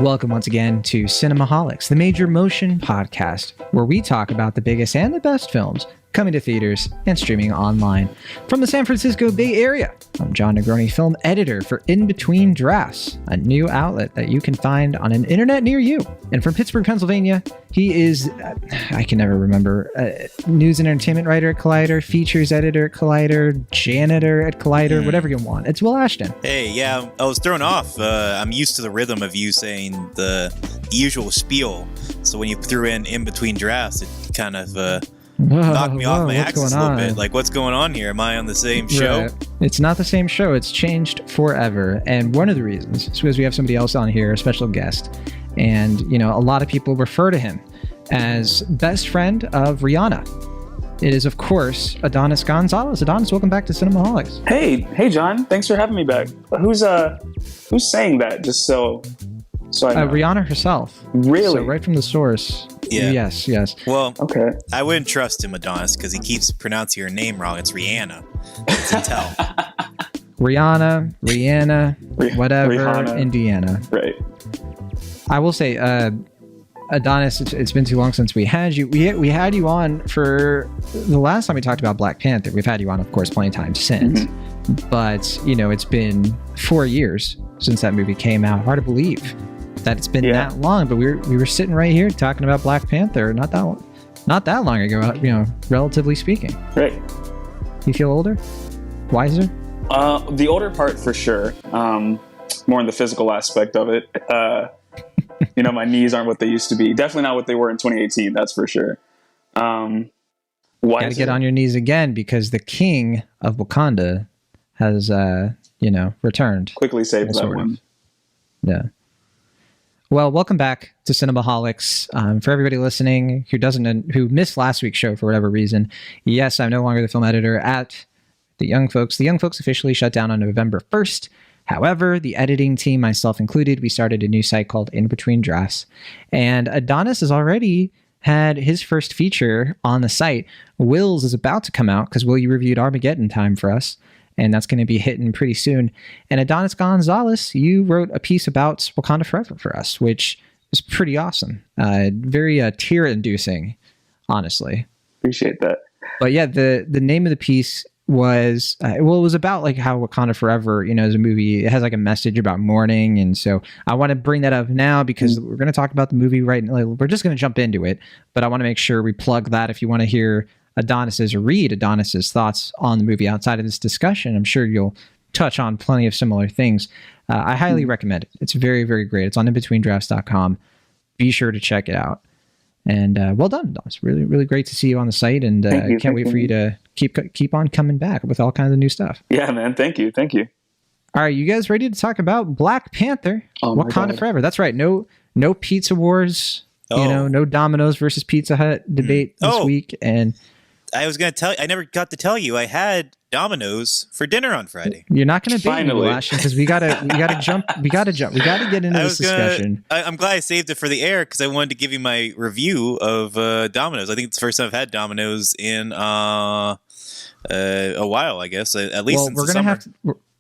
Welcome once again to Cinemaholics, the major motion podcast, where we talk about the biggest and the best films coming to theaters and streaming online. From the San Francisco Bay Area, I'm John Negroni, film editor for In Between Drafts, a new outlet that you can find on an internet near you. And from Pittsburgh, Pennsylvania, he is, I can never remember, news and entertainment writer at Collider, features editor at Collider, janitor at Collider, whatever you want. It's Will Ashton. Hey, yeah, I was thrown off. I'm used to the rhythm of you saying the usual spiel. So when you threw in between drafts, it kind of knocked me off my axis a little bit. Like, what's going on here? Am I on the same show? Right. It's not the same show. It's changed forever. And one of the reasons is because we have somebody else on here, a special guest. And, you know, a lot of people refer to him as best friend of Rihanna. It is, of course, Adonis Gonzalez. Adonis, welcome back to Cinemaholics. Hey, John. Thanks for having me back. Who's saying that? Just so I know. Rihanna herself. Really? So right from the source. Yeah. Yes. Well, okay. I wouldn't trust him, Adonis, because he keeps pronouncing your name wrong. It's Rihanna. It's a tell. Rihanna, whatever, Rihanna. Indiana. Right. I will say, Adonis, it's been too long since we had you. We had you on for the last time we talked about Black Panther. We've had you on, of course, plenty of times since. Mm-hmm. But, you know, it's been 4 years since that movie came out. Hard to believe that it's been that long, but we were sitting right here talking about Black Panther not that long ago, you know, relatively speaking. Right. You feel older? Wiser? The older part for sure. More in the physical aspect of it. You know, my knees aren't what they used to be. Definitely not what they were in 2018, that's for sure. Gotta get on your knees again because the king of Wakanda has, returned. Quickly saved that one. Yeah. Well, welcome back to Cinemaholics. For everybody listening who missed last week's show for whatever reason, yes, I'm no longer the film editor at The Young Folks. The Young Folks officially shut down on November 1st. However, the editing team, myself included, we started a new site called In Between Drafts. And Adonis has already had his first feature on the site. Will's is about to come out because Will, you reviewed Armageddon Time for us. And that's going to be hitting pretty soon. And Adonis Gonzalez, you wrote a piece about Wakanda Forever for us, which is pretty awesome. Very tear-inducing, honestly. Appreciate that. But yeah, the name of the piece was, it was about like how Wakanda Forever, you know, as a movie, it has like a message about mourning. And so I want to bring that up now because we're going to talk about the movie right now. We're just going to jump into it. But I want to make sure we plug that if you want to hear read Adonis's thoughts on the movie outside of this discussion. I'm sure you'll touch on plenty of similar things. I highly recommend it. It's very, very great. It's on inbetweendrafts.com. Be sure to check it out. And well done, Adonis. Really, really great to see you on the site. And can't wait for you to keep on coming back with all kinds of new stuff. Yeah, man. Thank you. All right, you guys ready to talk about Black Panther, Wakanda Forever? That's right. No Pizza Wars. You know, no Domino's versus Pizza Hut debate this week. And I was going to tell you, I never got to tell you, I had Domino's for dinner on Friday. You're not going to beat me, Ashton, because we gotta get into this discussion. I'm glad I saved it for the air because I wanted to give you my review of Domino's. I think it's the first time I've had Domino's in a while, I guess, at least since the summer.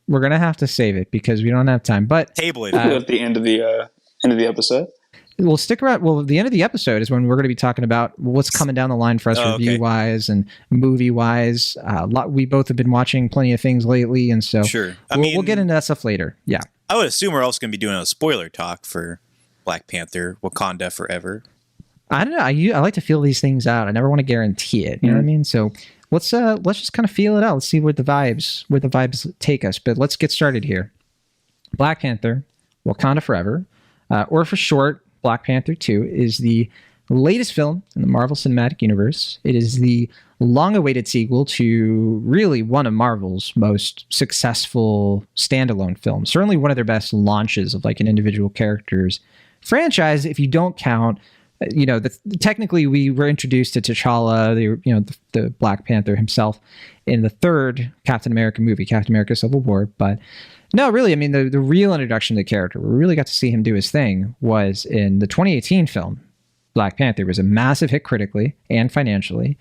We're gonna have to save it because we don't have time. But table it at the end of the episode. We'll stick around. Well, the end of the episode is when we're going to be talking about what's coming down the line for us review-wise and movie-wise. We both have been watching plenty of things lately, and so sure. We'll get into that stuff later. Yeah. I would assume we're also going to be doing a spoiler talk for Black Panther, Wakanda Forever. I don't know. I like to feel these things out. I never want to guarantee it. You know what I mean? So let's just kind of feel it out. Let's see where the vibes take us. But let's get started here. Black Panther, Wakanda Forever, or for short, Black Panther 2 is the latest film in the Marvel Cinematic Universe. It is the long-awaited sequel to really one of Marvel's most successful standalone films. Certainly one of their best launches of like an individual character's franchise, if you don't count, you know, technically we were introduced to T'Challa, the Black Panther himself, in the third Captain America movie, Captain America Civil War, but no, really, I mean, the real introduction to the character, we really got to see him do his thing, was in the 2018 film, Black Panther. It was a massive hit critically and financially.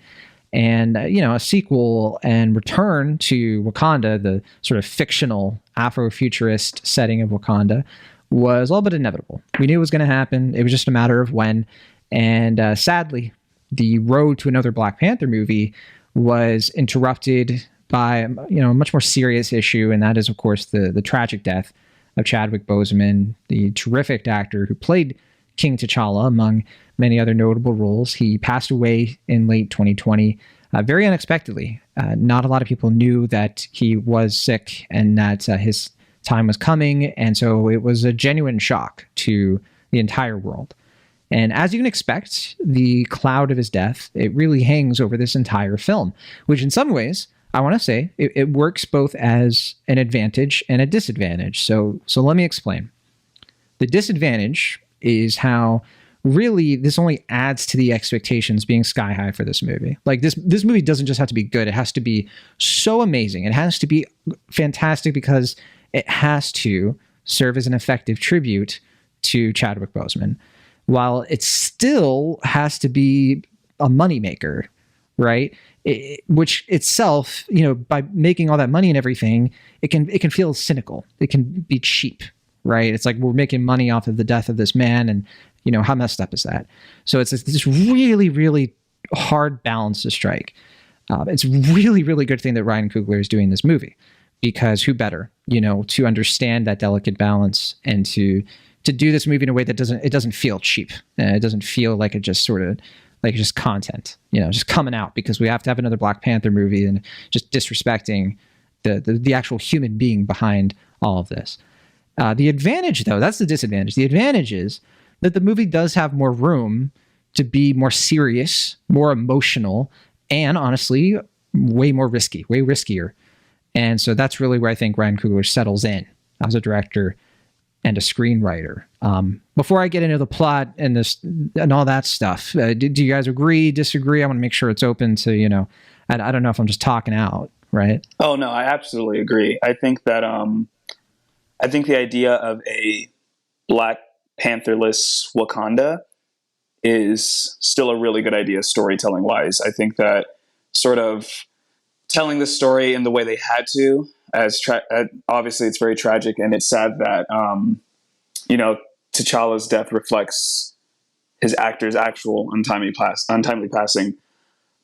And, a sequel and return to Wakanda, the sort of fictional Afrofuturist setting of Wakanda, was all but inevitable. We knew it was going to happen. It was just a matter of when. And sadly, the road to another Black Panther movie was interrupted by a much more serious issue, and that is, of course, the tragic death of Chadwick Boseman, the terrific actor who played King T'Challa, among many other notable roles. He passed away in late 2020, very unexpectedly. Not a lot of people knew that he was sick and that his time was coming, and so it was a genuine shock to the entire world. And as you can expect, the cloud of his death, it really hangs over this entire film, which in some ways, I want to say, it works both as an advantage and a disadvantage. So let me explain. The disadvantage is how really this only adds to the expectations being sky high for this movie. Like this movie doesn't just have to be good. It has to be so amazing. It has to be fantastic because it has to serve as an effective tribute to Chadwick Boseman, while it still has to be a moneymaker, right? Which itself, by making all that money and everything, it can feel cynical. It can be cheap, right? It's like we're making money off of the death of this man, and how messed up is that? So it's this really, really hard balance to strike. It's really, really good thing that Ryan Coogler is doing this movie, because who better, to understand that delicate balance and to do this movie in a way that doesn't feel cheap. It doesn't feel like it just sort of like just content, just coming out because we have to have another Black Panther movie and just disrespecting the actual human being behind all of this. The advantage, though, that's the disadvantage. The advantage is that the movie does have more room to be more serious, more emotional, and honestly, way riskier. And so that's really where I think Ryan Coogler settles in as a director and a screenwriter. Before I get into the plot and all that stuff, do you guys agree, disagree? I want to make sure it's open to, I don't know if I'm just talking out, right? Oh, no, I absolutely agree. I think that, I think the idea of a Black Pantherless Wakanda is still a really good idea storytelling wise. I think that sort of telling the story in the way they had to, obviously it's very tragic and it's sad that, T'Challa's death reflects his actor's actual untimely passing.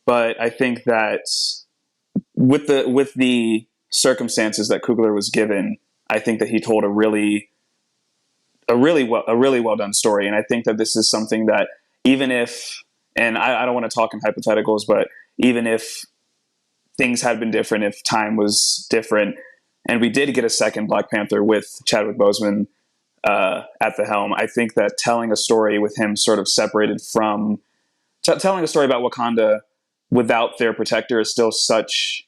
But I think that with the circumstances that Coogler was given, I think that he told a really well done story. And I think that this is something that even if, and I don't want to talk in hypotheticals, but even if things had been different, if time was different, and we did get a second Black Panther with Chadwick Boseman at the helm, I think that telling a story with him sort of separated from telling a story about Wakanda without their protector is still such,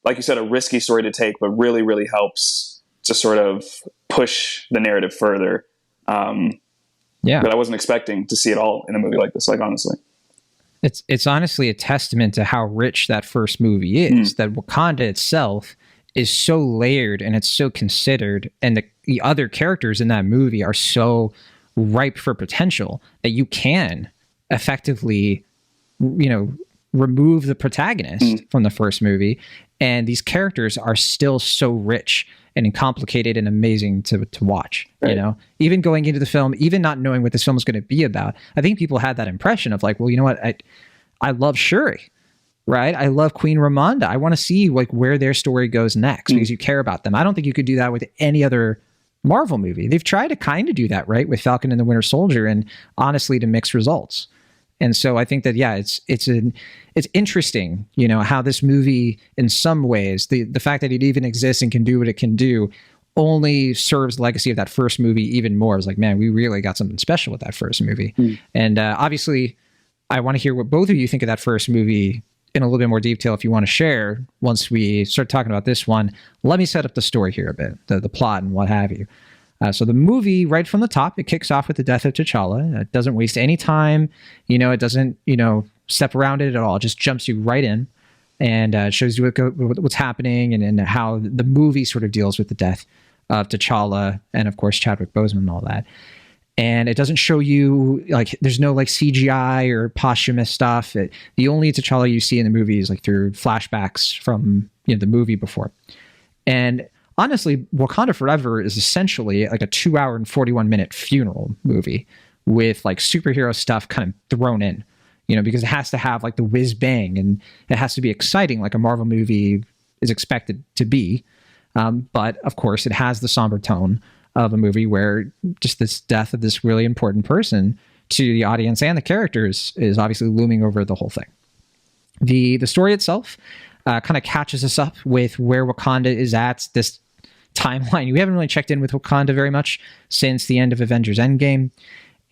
like you said, a risky story to take, but really, really helps to sort of push the narrative further. But I wasn't expecting to see it all in a movie like this, like, honestly. It's honestly a testament to how rich that first movie is, that Wakanda itself is so layered and it's so considered, and the other characters in that movie are so ripe for potential that you can effectively, remove the protagonist from the first movie, and these characters are still so rich and complicated and amazing to watch. Right. Even going into the film, even not knowing what this film is going to be about, I think people had that impression of like, well, you know what, I love Shuri, right? I love Queen Ramonda. I want to see like where their story goes next because you care about them. I don't think you could do that with any other Marvel movie. They've tried to kind of do that, right, with Falcon and the Winter Soldier, and honestly, to mixed results. And so I think that, it's interesting, how this movie, in some ways, the fact that it even exists and can do what it can do only serves the legacy of that first movie even more. It's like, man, we really got something special with that first movie. And obviously, I want to hear what both of you think of that first movie in a little bit more detail if you want to share once we start talking about this one. Let me set up the story here a bit, the plot and what have you. So the movie, right from the top, it kicks off with the death of T'Challa. It doesn't waste any time. It doesn't, step around it at all. It just jumps you right in and shows you what's happening and how the movie sort of deals with the death of T'Challa and, of course, Chadwick Boseman and all that. And it doesn't show you, like, there's no, like, CGI or posthumous stuff. The only T'Challa you see in the movie is, like, through flashbacks from, the movie before. And honestly, Wakanda Forever is essentially like a 2 hour and 41-minute funeral movie with like superhero stuff kind of thrown in, because it has to have like the whiz bang and it has to be exciting like a Marvel movie is expected to be. But of course, it has the somber tone of a movie where just this death of this really important person to the audience and the characters is obviously looming over the whole thing. The story itself kind of catches us up with where Wakanda is at this timeline. We haven't really checked in with Wakanda very much since the end of Avengers Endgame.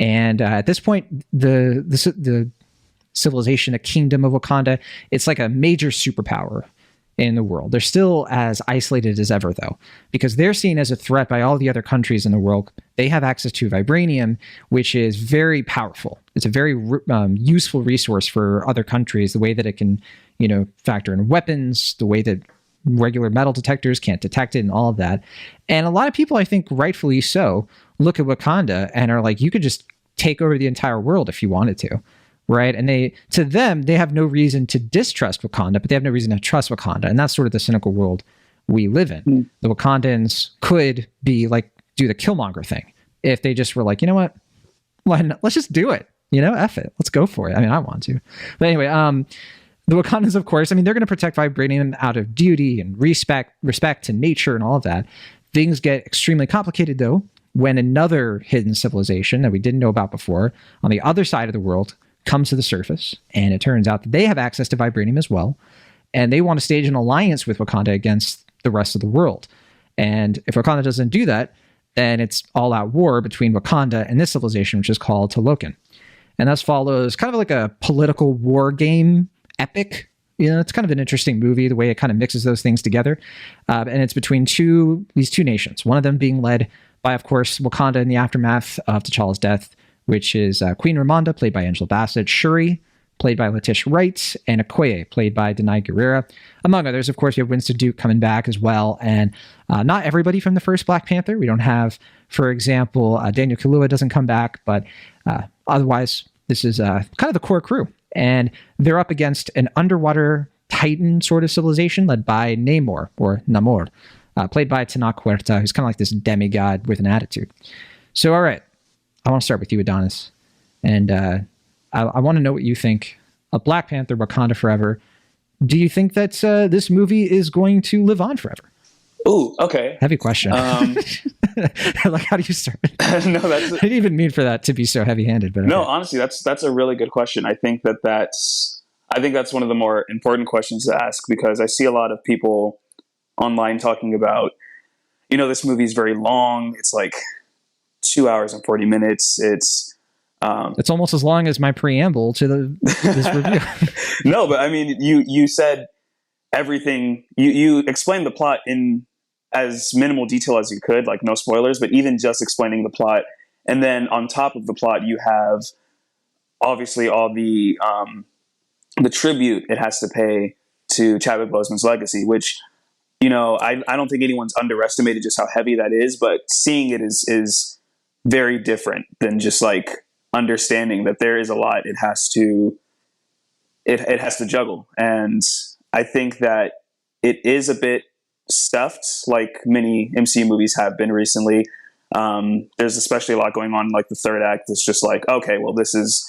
And at this point, the civilization, a kingdom of Wakanda, it's like a major superpower in the world. They're still as isolated as ever, though, because they're seen as a threat by all the other countries in the world. They have access to vibranium, which is very powerful. It's a very useful resource for other countries, the way that it can, factor in weapons, the way that regular metal detectors can't detect it and all of that. And a lot of people, I think rightfully so, look at Wakanda and are like, you could just take over the entire world if you wanted to. Right. And they have no reason to distrust Wakanda, but they have no reason to trust Wakanda. And that's sort of the cynical world we live in. Mm. The Wakandans could be like, do the Killmonger thing if they just were like, you know what? Let's just do it. F it. Let's go for it. I mean, I want to. But anyway, the Wakandans, of course, they're going to protect vibranium out of duty and respect to nature and all of that. Things get extremely complicated, though, when another hidden civilization that we didn't know about before on the other side of the world comes to the surface, and it turns out that they have access to vibranium as well, and they want to stage an alliance with Wakanda against the rest of the world. And if Wakanda doesn't do that, then it's all-out war between Wakanda and this civilization, which is called Talokan. And thus follows kind of like a political war game epic. It's kind of an interesting movie, the way it kind of mixes those things together. And it's between these two nations, one of them being led by, of course, Wakanda in the aftermath of T'Challa's death, which is Queen Ramonda, played by Angela Bassett, Shuri, played by Letitia Wright, and Okoye, played by Denai Guerrera. Among others, of course, we have Winston Duke coming back as well, and not everybody from the first Black Panther. We don't have, for example, Daniel Kaluuya doesn't come back, but otherwise, this is kind of the core crew. And they're up against an underwater Titan sort of civilization led by Namor, played by Tenoch Huerta, who's kind of like this demigod with an attitude. So, all right. I want to start with you, Adonis, and I want to know what you think of Black Panther, Wakanda Forever. Do you think that this movie is going to live on forever? Ooh, okay. Heavy question. Like, how do you start? No, I didn't even mean for that to be so heavy-handed. But no, honestly, that's a really good question. I think that's one of the more important questions to ask, because I see a lot of people online talking about, this movie is very long. It's like 2 hours and 40 minutes. It's almost as long as my preamble to this review. No, but I mean, you said everything. You explained the plot in as minimal detail as you could, like no spoilers, but even just explaining the plot. And then on top of the plot, you have obviously all the tribute it has to pay to Chadwick Boseman's legacy, which, I don't think anyone's underestimated just how heavy that is, but seeing it is very different than just like understanding that there is a lot it has to juggle. And I think that it is a bit stuffed, like many MCU movies have been recently. There's especially a lot going on, like the third act. It's just like, okay, well, this is,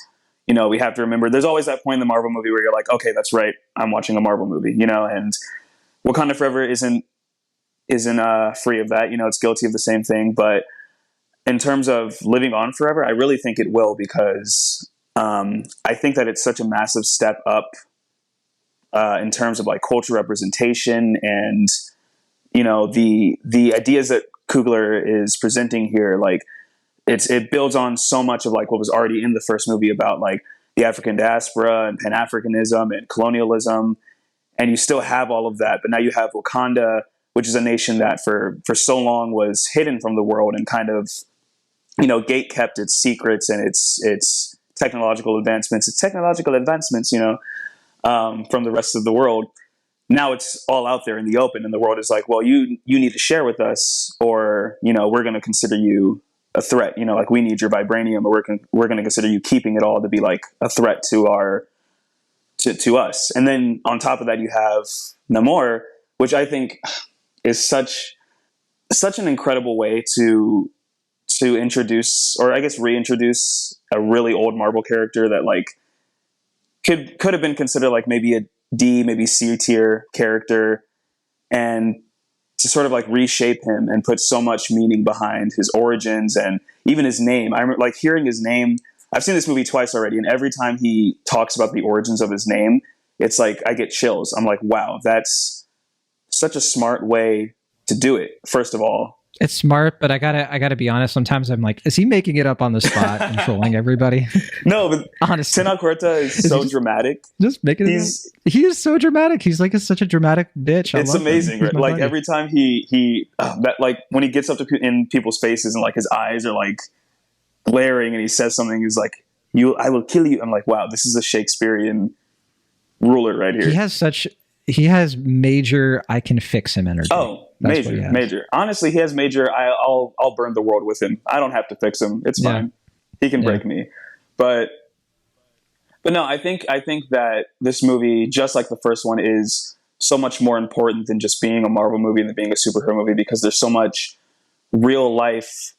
we have to remember there's always that point in the Marvel movie where you're like, okay, that's right, I'm watching a Marvel movie, and Wakanda Forever isn't free of that. It's guilty of the same thing. But in terms of living on forever, I really think it will, because I think that it's such a massive step up in terms of like cultural representation and, the ideas that Coogler is presenting here. Like it builds on so much of like what was already in the first movie about like the African diaspora and Pan-Africanism and colonialism. And you still have all of that, but now you have Wakanda, which is a nation that for so long was hidden from the world and kind of, gate kept its secrets and its technological advancements, from the rest of the world. Now it's all out there in the open, and the world is like, well, you need to share with us, or, we're going to consider you a threat. Like we need your vibranium, or we're going to consider you keeping it all to be like a threat to to us. And then on top of that, you have Namor, which I think is such such an incredible way to introduce, or I guess reintroduce, a really old Marvel character that like could have been considered like maybe a D, maybe C tier character, and to sort of like reshape him and put so much meaning behind his origins and even his name. I remember like hearing his name. I've seen this movie twice already, and every time he talks about the origins of his name, it's like I get chills. I'm like, wow, that's such a smart way to do it. First of all, it's smart, but I gotta be honest. Sometimes I'm like, is he making it up on the spot and trolling everybody? No, but honestly, Tenoch Huerta is so dramatic. Just making it up. He is so dramatic. He's like such a dramatic bitch. It's amazing. Right? Like every time he that like when he gets up to in people's faces and like his eyes are like glaring and he says something, he's like, I will kill you. I'm like, wow, this is a Shakespearean ruler right here. He has major I can fix him energy. Oh, major. Honestly, he has major I'll burn the world with him. I don't have to fix him. It's fine. He can break me. But no, I think that this movie, just like the first one, is so much more important than just being a Marvel movie and than being a superhero movie, because there's so much real life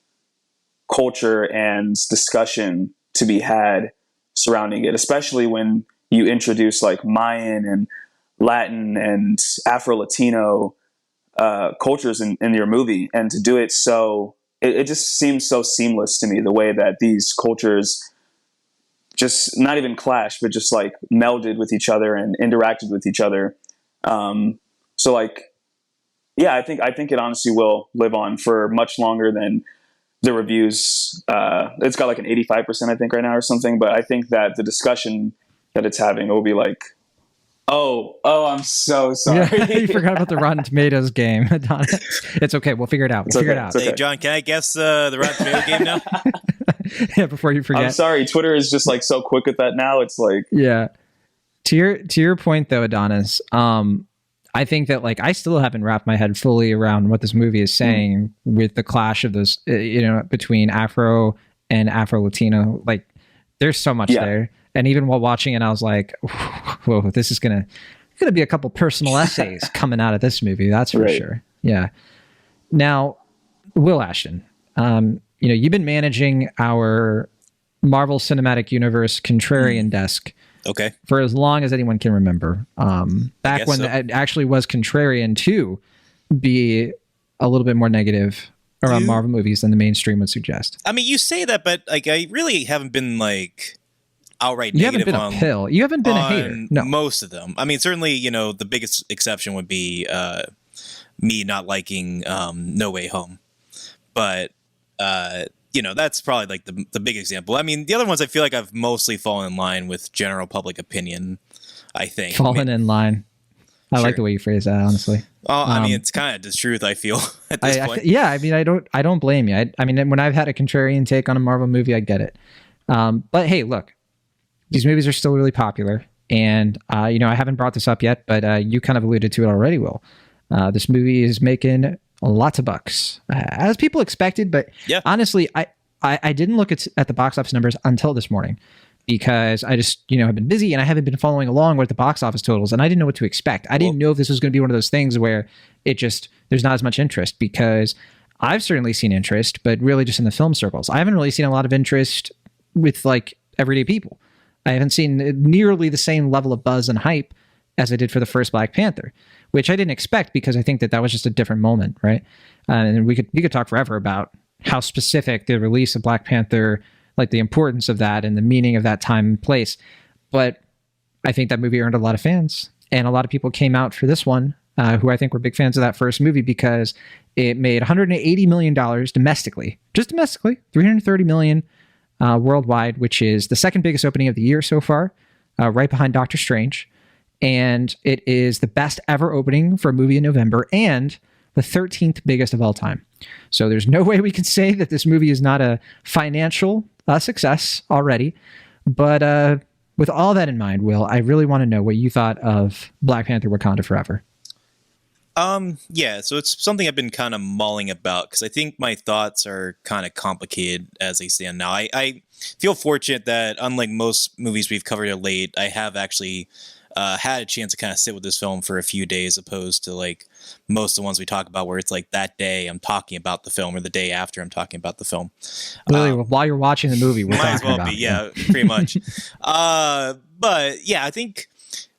culture and discussion to be had surrounding it, especially when you introduce like Mayan and Latin and Afro-Latino cultures in your movie, and to do it so it just seems so seamless to me, the way that these cultures just not even clash, but just like melded with each other and interacted with each other. So like, yeah, I think it honestly will live on for much longer than the reviews. It's got like an 85%, I think, right now or something. But I think that the discussion that it's having will be like, oh, I'm so sorry. Yeah, you forgot about the Rotten Tomatoes game. It's okay. We'll figure it out. Figure it out. Hey, John, can I guess the Rotten Tomatoes game now? Yeah, before you forget. I'm sorry. Twitter is just like so quick with that now. It's like, yeah. To your point though, Adonis, I think that like I still haven't wrapped my head fully around what this movie is saying with the clash of this, between Afro and Afro-Latino. Like, there's so much there. And even while watching it, I was like, whoa, this is gonna be a couple personal essays coming out of this movie. That's for sure. Yeah. Now, Will Ashton, you've been managing our Marvel Cinematic Universe contrarian desk for as long as anyone can remember. Back when it actually was contrarian to be a little bit more negative around Marvel movies than the mainstream would suggest. I mean, you say that, but like I really haven't been like outright you negative. You haven't been a pill. You haven't been a hater. No. Most of them. I mean, certainly, the biggest exception would be me not liking No Way Home. But, that's probably like the big example. I mean, the other ones I feel like I've mostly fallen in line with general public opinion, I think. Fallen in line. I like the way you phrase that, honestly. Well, I mean, it's kind of the truth, I feel, at this point. I don't blame you. I mean, when I've had a contrarian take on a Marvel movie, I get it. But hey, look, these movies are still really popular. And, I haven't brought this up yet, but you kind of alluded to it already, Will. This movie is making lots of bucks, as people expected. But honestly, I didn't look at the box office numbers until this morning, because I just, have been busy and I haven't been following along with the box office totals, and I didn't know what to expect. I didn't know if this was going to be one of those things where there's not as much interest, because I've certainly seen interest, but really just in the film circles. I haven't really seen a lot of interest with like everyday people. I haven't seen nearly the same level of buzz and hype as I did for the first Black Panther, which I didn't expect, because I think that was just a different moment, right? And we could talk forever about how specific the release of Black Panther, like the importance of that and the meaning of that time and place. But I think that movie earned a lot of fans, and a lot of people came out for this one, who I think were big fans of that first movie, because it made $180 million domestically, just domestically, $330 million worldwide, which is the second biggest opening of the year so far, right behind Doctor Strange. And it is the best ever opening for a movie in November, and the 13th biggest of all time. So there's no way we can say that this movie is not a financial success already. But with all that in mind, Will, I really want to know what you thought of Black Panther: Wakanda Forever. Yeah, so it's something I've been kind of mulling about, because I think my thoughts are kind of complicated as they stand now. I feel fortunate that, unlike most movies we've covered of late, I have actually had a chance to kind of sit with this film for a few days, opposed to like most of the ones we talk about where it's like that day I'm talking about the film or the day after I'm talking about the film. Really, while you're watching the movie, we're might as well about be, yeah, pretty much. But yeah, I think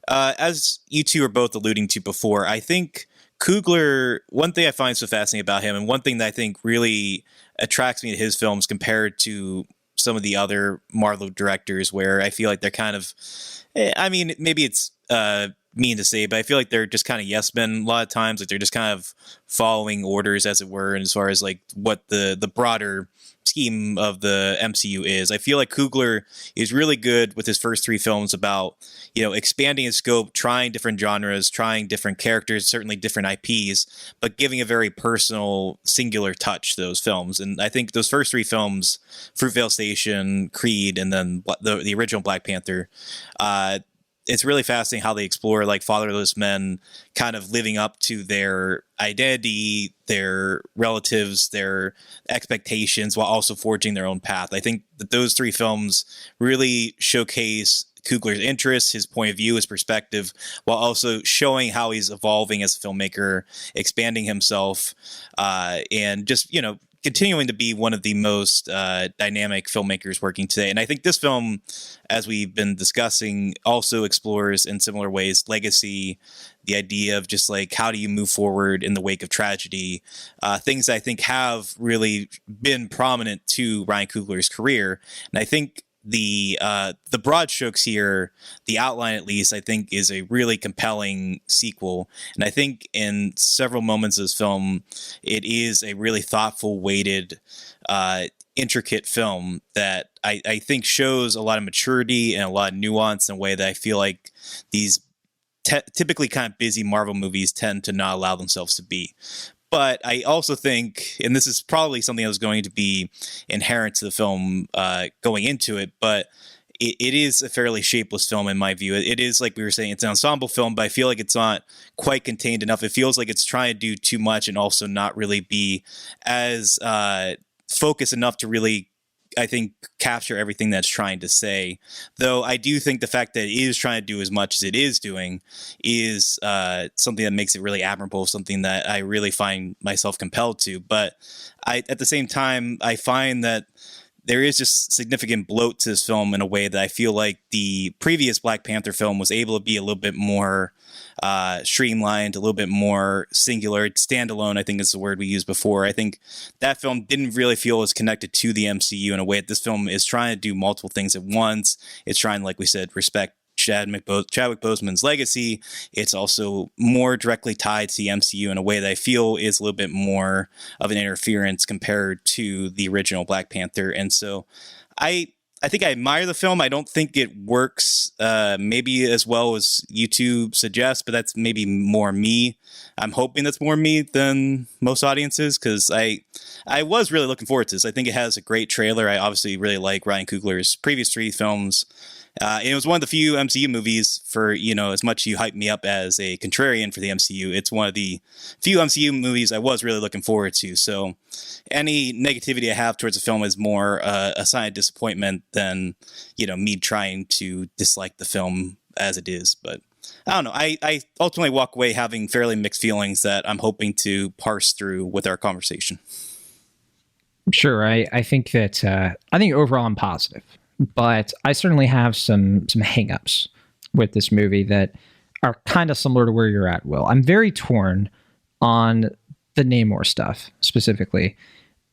as you two are both alluding to before, I think Coogler, one thing I find so fascinating about him, and one thing that I think really attracts me to his films compared to some of the other Marvel directors, where I feel like they're kind of, I mean, maybe it's mean to say, but I feel like they're just kind of yes men a lot of times. Like they're just kind of following orders, as it were, and as far as like what the broader scheme of the MCU is. I feel like Coogler is really good with his first three films about, you know, expanding his scope, trying different genres, trying different characters, certainly different IPs, but giving a very personal, singular touch to those films. And I think those first three films, Fruitvale Station, Creed, and then the original Black Panther, it's really fascinating how they explore like fatherless men kind of living up to their identity, their relatives, their expectations, while also forging their own path. I think that those three films really showcase Coogler's interests, his point of view, his perspective, while also showing how he's evolving as a filmmaker, expanding himself, and just, you know, continuing to be one of the most dynamic filmmakers working today. And I think this film, as we've been discussing, also explores in similar ways legacy, the idea of just like how do you move forward in the wake of tragedy, things that I think have really been prominent to Ryan Coogler's career. And I think the broad strokes here, the outline at least, I think is a really compelling sequel. And I think in several moments of this film, it is a really thoughtful, weighted, intricate film that I think shows a lot of maturity and a lot of nuance in a way that I feel like these typically kind of busy Marvel movies tend to not allow themselves to be. But I also think, and this is probably something that was going to be inherent to the film going into it, but it is a fairly shapeless film in my view. It is, like we were saying, it's an ensemble film, but I feel like it's not quite contained enough. It feels like it's trying to do too much and also not really be as focused enough to really, I think, capture everything that's trying to say. Though I do think the fact that it is trying to do as much as it is doing is something that makes it really admirable, something that I really find myself compelled to. But at the same time, I find that there is just significant bloat to this film in a way that I feel like the previous Black Panther film was able to be a little bit more streamlined, a little bit more singular, standalone, I think is the word we used before. I think that film didn't really feel as connected to the MCU in a way that this film is trying to do multiple things at once. It's trying, like we said, respect Chadwick Boseman's legacy. It's also more directly tied to the MCU in a way that I feel is a little bit more of an interference compared to the original Black Panther. And so I think I admire the film. I don't think it works maybe as well as YouTube suggests, but that's maybe more me. I'm hoping that's more me than most audiences, because I was really looking forward to this. I think it has a great trailer. I obviously really like Ryan Coogler's previous three films. And it was one of the few MCU movies, for, you know, as much you hype me up as a contrarian for the MCU, it's one of the few MCU movies I was really looking forward to. So any negativity I have towards the film is more a sign of disappointment than, you know, me trying to dislike the film as it is. But I don't know. I ultimately walk away having fairly mixed feelings that I'm hoping to parse through with our conversation. Sure. I think that I think overall I'm positive. But I certainly have some hangups with this movie that are kind of similar to where you're at, Will. I'm very torn on the Namor stuff specifically,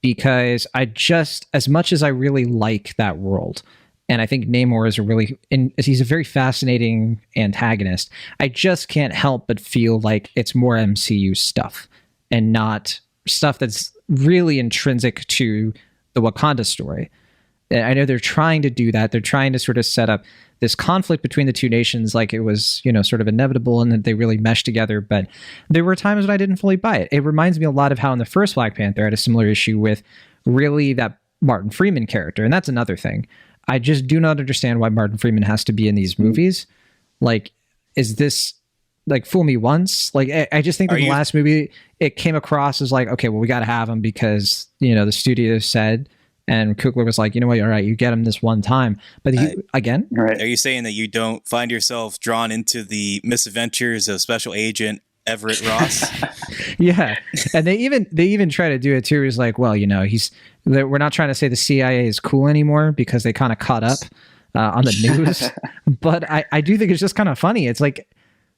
because as much as I really like that world, and I think Namor is he's a very fascinating antagonist, I just can't help but feel like it's more MCU stuff and not stuff that's really intrinsic to the Wakanda story. I know they're trying to do that. They're trying to sort of set up this conflict between the two nations like it was, you know, sort of inevitable, and that they really mesh together. But there were times when I didn't fully buy it. It reminds me a lot of how in the first Black Panther I had a similar issue with really that Martin Freeman character. And that's another thing. I just do not understand why Martin Freeman has to be in these movies. Like, is this like fool me once? Like, I just think in the last movie it came across as like, okay, well, we got to have him because, you know, the studio said. And Coogler was like, you know what, all right, you get him this one time. But again... Right. Are you saying that you don't find yourself drawn into the misadventures of Special Agent Everett Ross? Yeah. And they even try to do it too. He's like, well, we're not trying to say the CIA is cool anymore because they kind of caught up on the news. But I do think it's just kind of funny. It's like,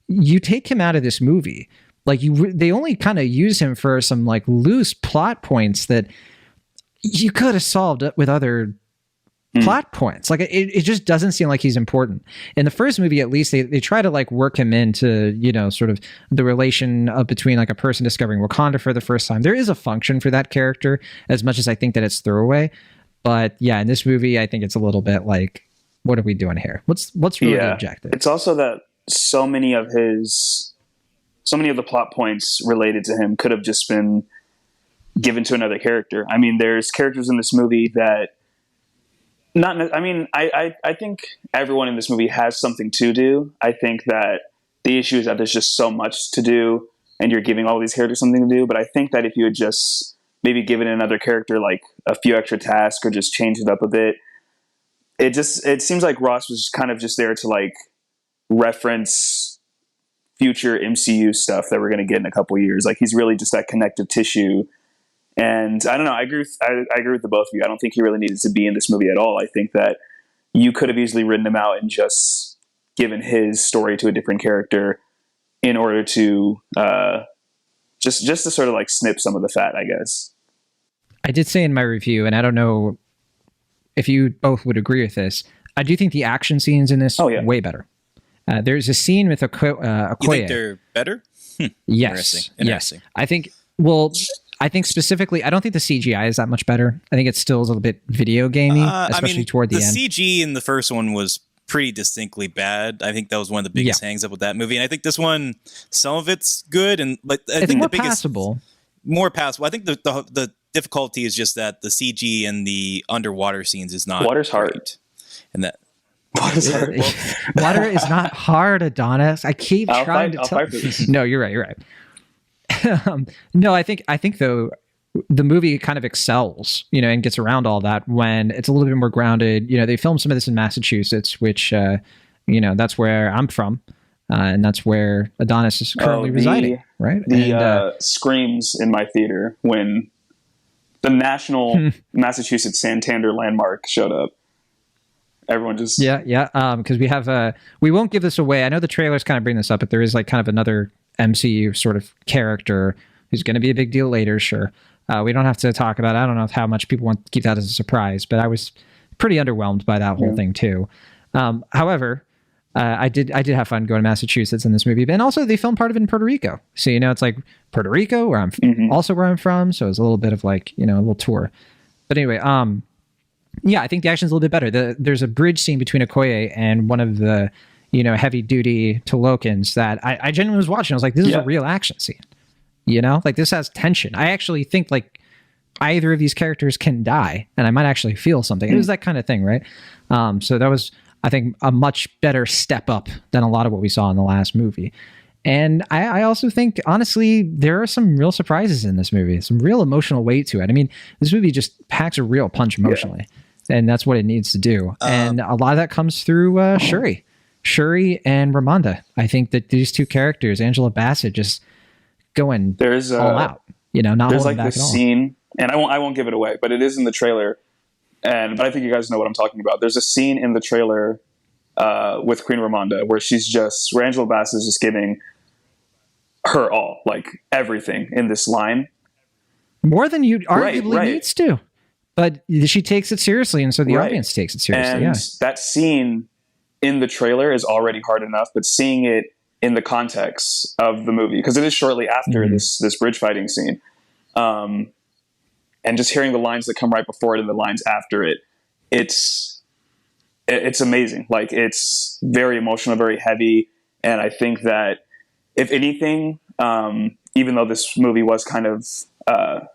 you take him out of this movie. Like they only kind of use him for some like loose plot points that you could have solved with other plot points. Like it just doesn't seem like he's important. In the first movie, at least, they try to like work him into, sort of the relation of between like a person discovering Wakanda for the first time. There is a function for that character, as much as I think that it's throwaway. But yeah, in this movie, I think it's a little bit like, what are we doing here? What's really the objective? It's also that so many of the plot points related to him could have just been given to another character. I mean, there's characters in this movie that I think everyone in this movie has something to do. I think that the issue is that there's just so much to do and you're giving all these characters something to do. But I think that if you had just maybe given another character like a few extra tasks or just changed it up a bit, it seems like Ross was kind of just there to like reference future MCU stuff that we're going to get in a couple years. Like he's really just that connective tissue. And I don't know. I agree with the both of you. I don't think he really needed to be in this movie at all. I think that you could have easily written him out and just given his story to a different character in order to just to sort of like snip some of the fat, I guess. I did say in my review, and I don't know if you both would agree with this, I do think the action scenes in this way better. There's a scene with Okoye. You think they're better? Yes. Interesting. I think specifically, I don't think the CGI is that much better. I think it still is a little bit video gamey, especially toward the end. The CG in the first one was pretty distinctly bad. I think that was one of the biggest hangs up with that movie. And I think this one, some of it's good, but I think more the biggest passable. More passable. I think the difficulty is just that the CG in the underwater scenes is not. Water's hard, and that. Water is not hard, Adonis. I keep trying to tell you. No, you're right. You're right. No, I think though the movie kind of excels, and gets around all that when it's a little bit more grounded. They filmed some of this in Massachusetts, which that's where I'm from, and that's where Adonis is currently residing. Right. The screams in my theater when the national Massachusetts Santander landmark showed up. Everyone just because we won't give this away. I know the trailers kind of bring this up, but there is like kind of another MCU sort of character who's going to be a big deal later. Sure, we don't have to talk about it. I don't know how much people want to keep that as a surprise, but I was pretty underwhelmed by that whole thing too. However, I did have fun going to Massachusetts in this movie, and also they filmed part of it in Puerto Rico. So it's like Puerto Rico, where I'm also where I'm from. So it's a little bit of like a little tour. But anyway, yeah, I think the action's a little bit better. There's a bridge scene between Okoye and one of the, heavy duty Tolokans that I genuinely was watching. I was like, this is a real action scene. Like this has tension. I actually think like either of these characters can die and I might actually feel something. It was that kind of thing, right? So that was, I think, a much better step up than a lot of what we saw in the last movie. And I also think, honestly, there are some real surprises in this movie, some real emotional weight to it. I mean, this movie just packs a real punch emotionally. And that's what it needs to do. And a lot of that comes through Shuri and Ramonda. I think that these two characters, Angela Bassett, just going all out. Not there's holding like back this at all. scene, and I won't give it away, but it is in the trailer. But I think you guys know what I'm talking about. There's a scene in the trailer with Queen Ramonda where Angela Bassett is just giving her all, like everything in this line. More than you arguably needs to. But she takes it seriously, and so the audience takes it seriously. And that scene in the trailer is already hard enough, but seeing it in the context of the movie, because it is shortly after this bridge fighting scene, and just hearing the lines that come right before it and the lines after it, it's amazing. Like it's very emotional, very heavy, and I think that if anything, even though this movie was kind of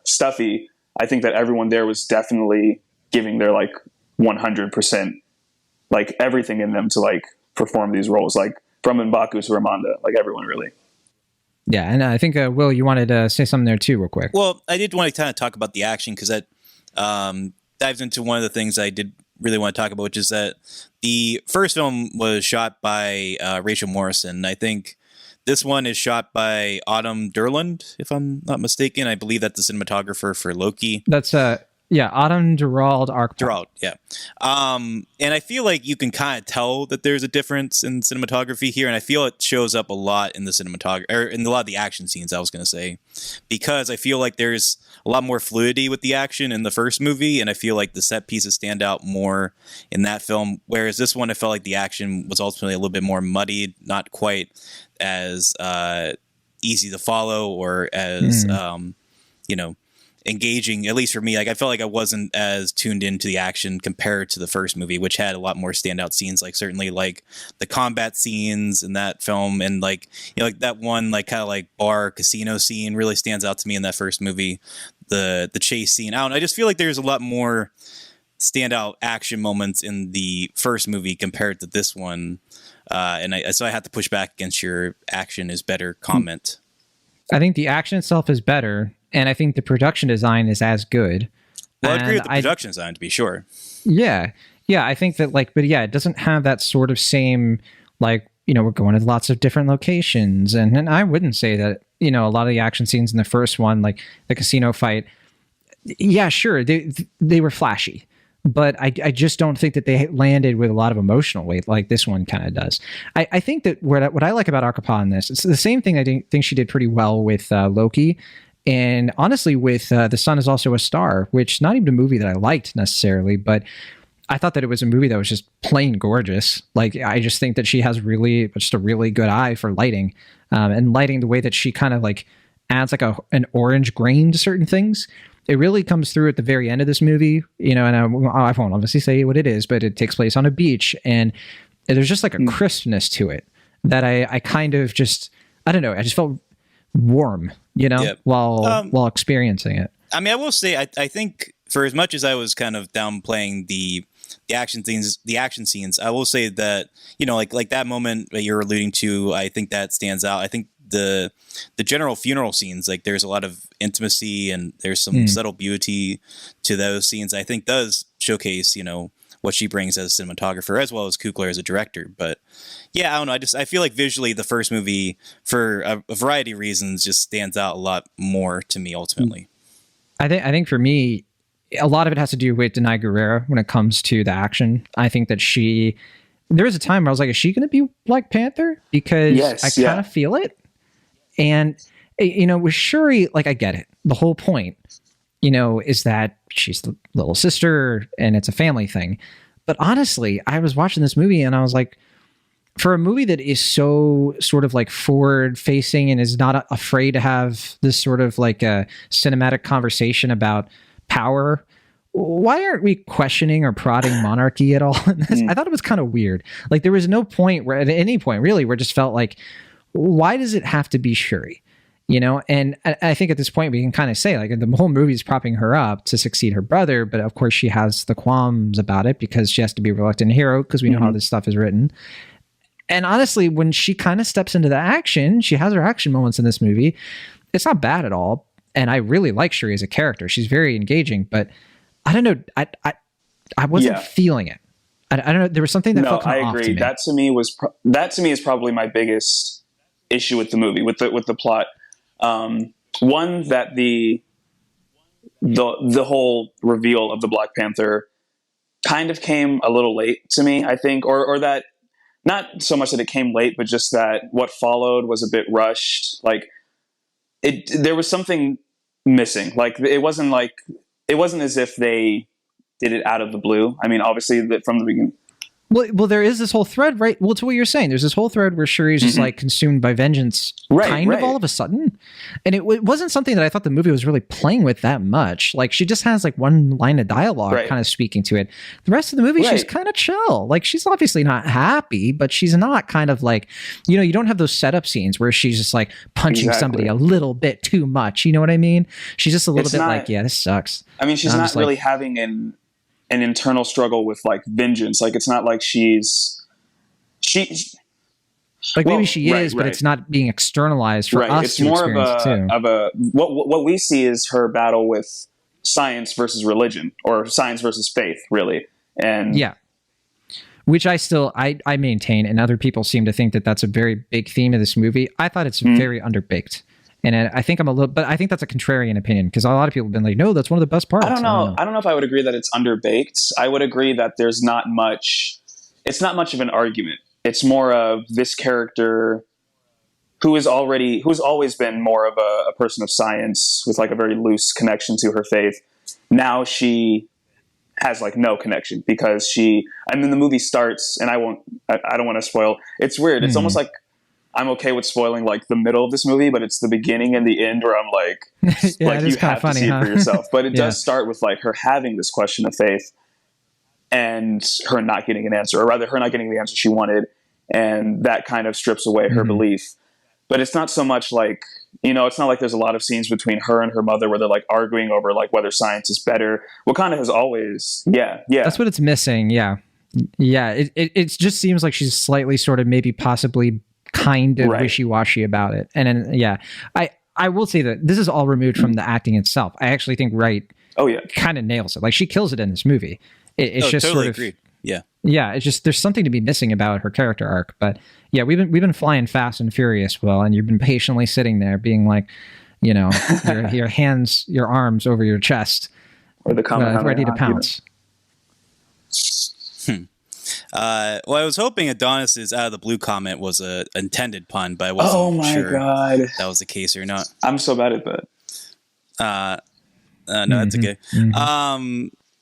stuffy, I think that everyone there was definitely giving their like 100%, like everything in them to like perform these roles, like from M'Baku to Ramonda, like everyone really. Yeah, and I think Will, you wanted to say something there too, real quick. Well, I did want to kind of talk about the action because that dives into one of the things I did really want to talk about, which is that the first film was shot by Rachel Morrison. I think this one is shot by Autumn Durland, if I'm not mistaken. I believe that's the cinematographer for Loki. That's Autumn Durald Arkpal. Durald, yeah. And I feel like you can kind of tell that there's a difference in cinematography here, and I feel it shows up a lot in the cinematography, or in a lot of the action scenes, I was going to say, because I feel like there's a lot more fluidity with the action in the first movie, and I feel like the set pieces stand out more in that film, whereas this one, I felt like the action was ultimately a little bit more muddied, not quite as easy to follow or as, engaging, at least for me. Like, I felt like I wasn't as tuned into the action compared to the first movie, which had a lot more standout scenes, like certainly like the combat scenes in that film, and like, you know, like that one like kind of like bar casino scene really stands out to me in that first movie. The chase scene, I just feel like there's a lot more standout action moments in the first movie compared to this one, so I had to push back against your action is better comment. I think the action itself is better, and I think the production design is as good. Well, I agree with the production design, to be sure. Yeah. I think that, like, but yeah, it doesn't have that sort of same, like, you know, we're going to lots of different locations, and I wouldn't say that, you know, a lot of the action scenes in the first one, like the casino fight, yeah, sure, they were flashy, but I just don't think that they landed with a lot of emotional weight like this one kind of does. I think that what I like about Arkpal in this, it's the same thing I think she did pretty well with Loki. And honestly, with The Sun Is Also a Star, which not even a movie that I liked necessarily, but I thought that it was a movie that was just plain gorgeous. Like, I just think that she has just a really good eye for lighting, and lighting the way that she kind of like adds like an orange grain to certain things. It really comes through at the very end of this movie, you know, and I won't obviously say what it is, but it takes place on a beach, and there's just like a crispness to it that I kind of just, I don't know, I just felt warm, you know, while experiencing it. I mean, I will say, I think for as much as I was kind of downplaying the action scenes, I will say that, you know, like that moment that you're alluding to, I think that stands out. I think the general funeral scenes, like there's a lot of intimacy and there's some subtle beauty to those scenes. I think does showcase, you know, what she brings as a cinematographer as well as Coogler as a director. But yeah, I don't know. I feel like visually the first movie, for a variety of reasons, just stands out a lot more to me ultimately. I think for me, a lot of it has to do with Denai Guerrera when it comes to the action. I think that there was a time where I was like, is she going to be Black Panther? Because I kind of feel it. And, you know, with Shuri, like, I get it. The whole point, you know, is that she's the little sister and it's a family thing. But honestly, I was watching this movie and I was like, for a movie that is so sort of like forward facing and is not afraid to have this sort of like a cinematic conversation about power, why aren't we questioning or prodding monarchy at all in this? I thought it was kind of weird. Like, there was no point where, at any point really, where it just felt like, why does it have to be Shuri? You know, and I think at this point we can kind of say, like, the whole movie is propping her up to succeed her brother, but of course she has the qualms about it because she has to be a reluctant hero, because we know how this stuff is written. And honestly, when she kind of steps into the action, she has her action moments in this movie. It's not bad at all, and I really like Shuri as a character. She's very engaging, but I don't know, I wasn't feeling it. I don't know. There was something that felt kind of off to me. That to me that to me is probably my biggest issue with the movie, with the plot. One, that the whole reveal of the Black Panther kind of came a little late to me, I think, or that, not so much that it came late, but just that what followed was a bit rushed. Like, there was something missing. Like, it wasn't as if they did it out of the blue. I mean, obviously from the beginning. Well, there is this whole thread, right? Well, to what you're saying, there's this whole thread where Shuri's just like consumed by vengeance, kind of all of a sudden. And it wasn't something that I thought the movie was really playing with that much. Like, she just has like one line of dialogue kind of speaking to it. The rest of the movie, she's kind of chill. Like, she's obviously not happy, but she's not kind of like, you know, you don't have those setup scenes where she's just like punching somebody a little bit too much. You know what I mean? She's just a little bit like, yeah, this sucks. I mean, she's not really having an internal struggle with like vengeance. Like, it's not like she like, maybe she is, but it's not being externalized for us. It's more of a what we see is her battle with science versus religion, or science versus faith, really. And yeah, which I maintain, and other people seem to think that that's a very big theme of this movie. I thought it's very underbaked. And I think but I think that's a contrarian opinion, because a lot of people have been like, no, that's one of the best parts. I don't know if I would agree that it's underbaked. I would agree that there's not much, it's not much of an argument. It's more of this character who's always been more of a person of science with like a very loose connection to her faith. Now she has like no connection, because the movie starts, and I don't want to spoil. It's weird. It's almost like I'm okay with spoiling like the middle of this movie, but it's the beginning and the end where I'm like, like you have to see it for yourself. But it does start with like her having this question of faith and her not getting an answer, or rather her not getting the answer she wanted. And that kind of strips away her belief. But it's not so much like, it's not like there's a lot of scenes between her and her mother where they're like arguing over like whether science is better. Wakanda has always, yeah. That's what it's missing. Yeah. Yeah. It just seems like she's slightly sort of maybe possibly kind of wishy-washy about it. And then, I will say that this is all removed from the acting itself. I actually think Wright kind of nails it. Like, she kills it in this movie. It's just totally sort of, agreed. Yeah. Yeah, it's just there's something to be missing about her character arc. But yeah, we've been flying fast and furious, Will, and you've been patiently sitting there being like, your arms over your chest, or the ready to pounce. Well, I was hoping Adonis's out of the blue comment was a intended pun, but I wasn't sure if that was the case or not. I'm so bad at that. No, that's okay.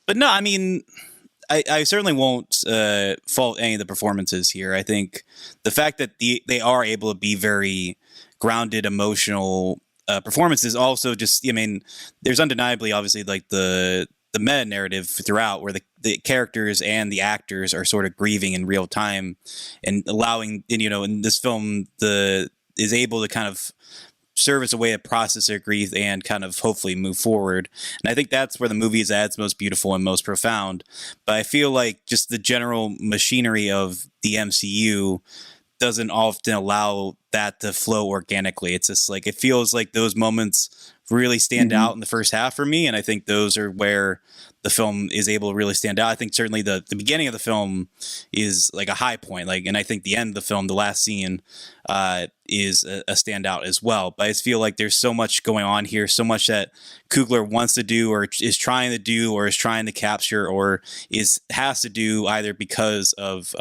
But no, I mean, I certainly won't fault any of the performances here. I think the fact that they are able to be very grounded, emotional performances also just, I mean, there's undeniably, obviously, like the meta narrative throughout, where the characters and the actors are sort of grieving in real time, and allowing, in this film, is able to kind of serve as a way to process their grief and kind of hopefully move forward. And I think that's where the movie is at its most beautiful and most profound. But I feel like just the general machinery of the MCU doesn't often allow that to flow organically. It's just like, it feels like those moments really stand out in the first half for me. And I think those are where the film is able to really stand out. I think certainly the beginning of the film is like a high point, and I think the end of the film, the last scene, is a standout as well. But I just feel like there's so much going on here, so much that Coogler wants to do, or is trying to do, or is trying to capture, or has to do, either because of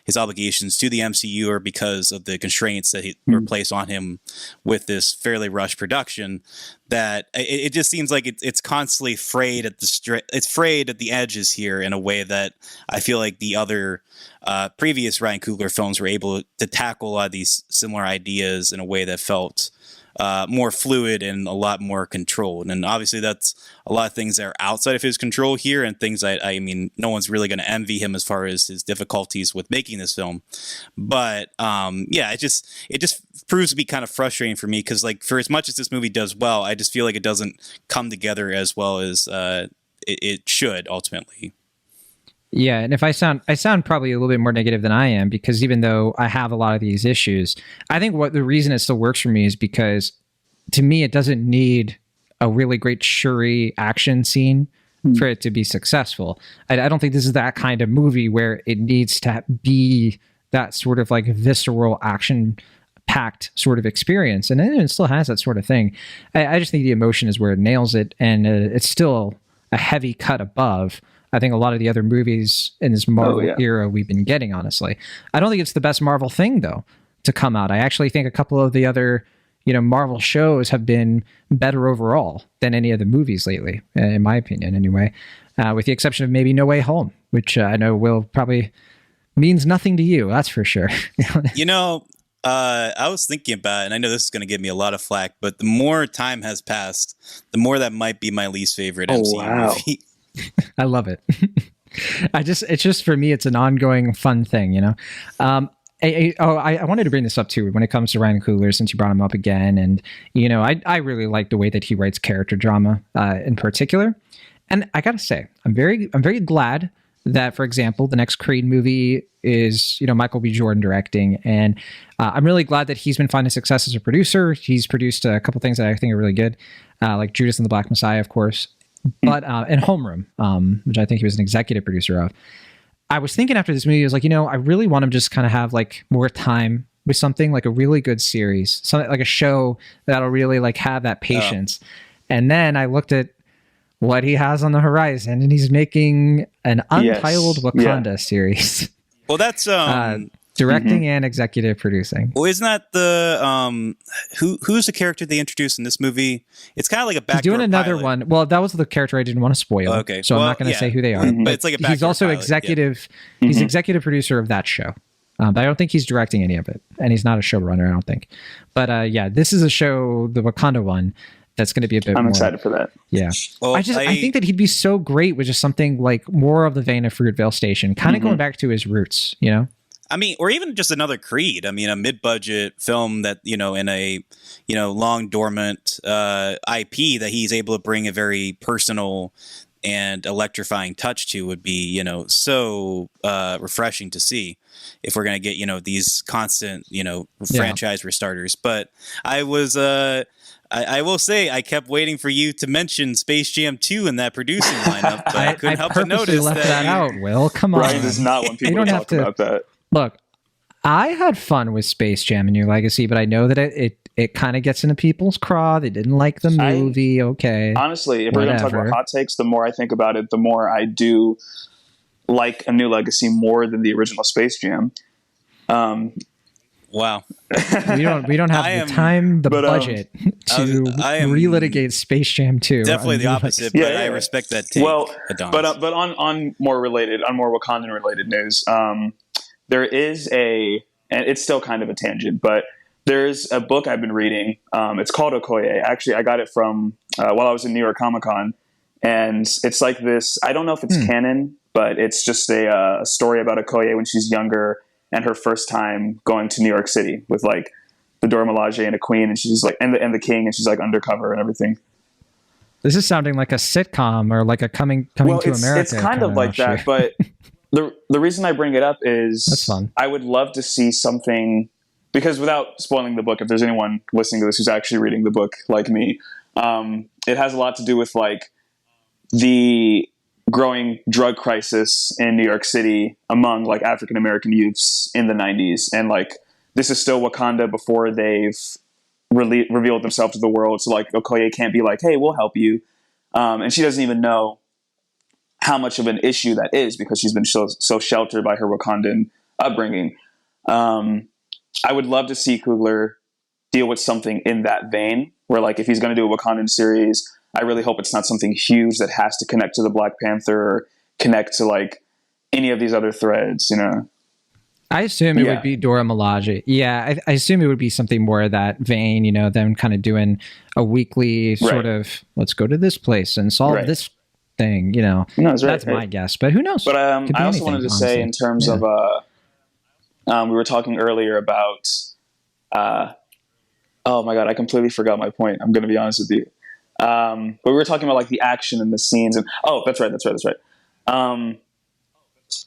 his obligations to the MCU or because of the constraints that were placed on him with this fairly rushed production. That it just seems like it's constantly frayed at the edges here in a way that I feel like the other previous Ryan Coogler films were able to tackle a lot of these similar ideas in a way that felt more fluid and a lot more controlled. And obviously that's a lot of things that are outside of his control here, and things I mean, no one's really going to envy him as far as his difficulties with making this film. But it just proves to be kind of frustrating for me, because like, for as much as this movie does well, I just feel like it doesn't come together as well as it should ultimately. Yeah, and if I sound probably a little bit more negative than I am, because even though I have a lot of these issues, I think the reason it still works for me is because, to me, it doesn't need a really great Shuri action scene for it to be successful. I don't think this is that kind of movie where it needs to be that sort of like visceral action-packed sort of experience, and it still has that sort of thing. I just think the emotion is where it nails it, and it's still a heavy cut above I think a lot of the other movies in this Marvel era we've been getting, honestly. I don't think it's the best Marvel thing, though, to come out. I actually think a couple of the other, Marvel shows have been better overall than any of the movies lately, in my opinion, anyway, with the exception of maybe No Way Home, which I know will probably means nothing to you, that's for sure. I was thinking about it, and I know this is going to give me a lot of flack, but the more time has passed, the more that might be my least favorite MCU movie. I love it. It's just for me, it's an ongoing fun thing, I wanted to bring this up too when it comes to Ryan Coogler, since you brought him up again. And, I really like the way that he writes character drama in particular. And I got to say, I'm very glad that, for example, the next Creed movie is, Michael B. Jordan directing. And I'm really glad that he's been finding success as a producer. He's produced a couple things that I think are really good, like Judas and the Black Messiah, of course. But and Homeroom, which I think he was an executive producer of. I was thinking after this movie, I was like, I really want him just kind of have like more time with something like a really good series, something like a show that'll really like have that patience. And then I looked at what he has on the horizon, and he's making an untitled Wakanda series. Well, that's directing and executive producing. Well, isn't that the who's the character they introduced in this movie? It's kind of like a backdoor. He's doing another pilot. one. Well, that was the character I didn't want to spoil. Okay, so I'm not going to say who they are. But it's like a backdoor he's also pilot, executive. He's executive producer of that show. But I don't think he's directing any of it, and he's not a showrunner, I don't think. But this is a show, the Wakanda one, that's going to be a bit. I'm more excited for that. Yeah, well, I think that he'd be so great with just something like more of the vein of Fruitvale Station, kind of going back to his roots, I mean, or even just another Creed. I mean, a mid-budget film that, in a, long dormant IP that he's able to bring a very personal and electrifying touch to would be, so refreshing to see if we're going to get, these constant, franchise restarters. But I was, I will say, I kept waiting for you to mention Space Jam 2 in that producing lineup, but I couldn't help but notice left that out. Will, come on. Brian does not want people to talk about that. Look, I had fun with Space Jam: A New Legacy, but I know that it kind of gets into people's craw. They didn't like the movie. Okay. Honestly, if we're going to talk about hot takes, the more I think about it, the more I do like A New Legacy more than the original Space Jam. Wow. we don't have the time, the budget to relitigate Space Jam 2. Definitely the opposite, but I respect that take. Well, but on more Wakandan related news, there is and it's still kind of a tangent, but there's a book I've been reading. It's called Okoye. Actually, I got it from while I was in New York Comic Con, and it's like this. I don't know if it's canon, but it's just a story about Okoye when she's younger and her first time going to New York City with like the Dora Milaje and a queen, and she's like and the king, and she's like undercover and everything. This is sounding like a sitcom or like a coming to America. It's kind of like that, but the reason I bring it up is that's fun. I would love to see something, because without spoiling the book, if there's anyone listening to this who's actually reading the book like me, it has a lot to do with like the growing drug crisis in New York City among like African American youths in the 90s, and like this is still Wakanda before they've revealed themselves to the world. So like Okoye can't be like, hey, we'll help you, and she doesn't even know how much of an issue that is because she's been so sheltered by her Wakandan upbringing. I would love to see Coogler deal with something in that vein, where like if he's going to do a Wakandan series, I really hope it's not something huge that has to connect to the Black Panther or connect to like any of these other threads, I assume it would be Dora Milaje. Yeah, I assume it would be something more of that vein, them kind of doing a weekly sort of, let's go to this place and solve this thing, No, that's my guess, but who knows? But I also wanted to say in terms of, we were talking earlier about, oh my God, I completely forgot my point. I'm going to be honest with you. But we were talking about like the action and the scenes, and that's right.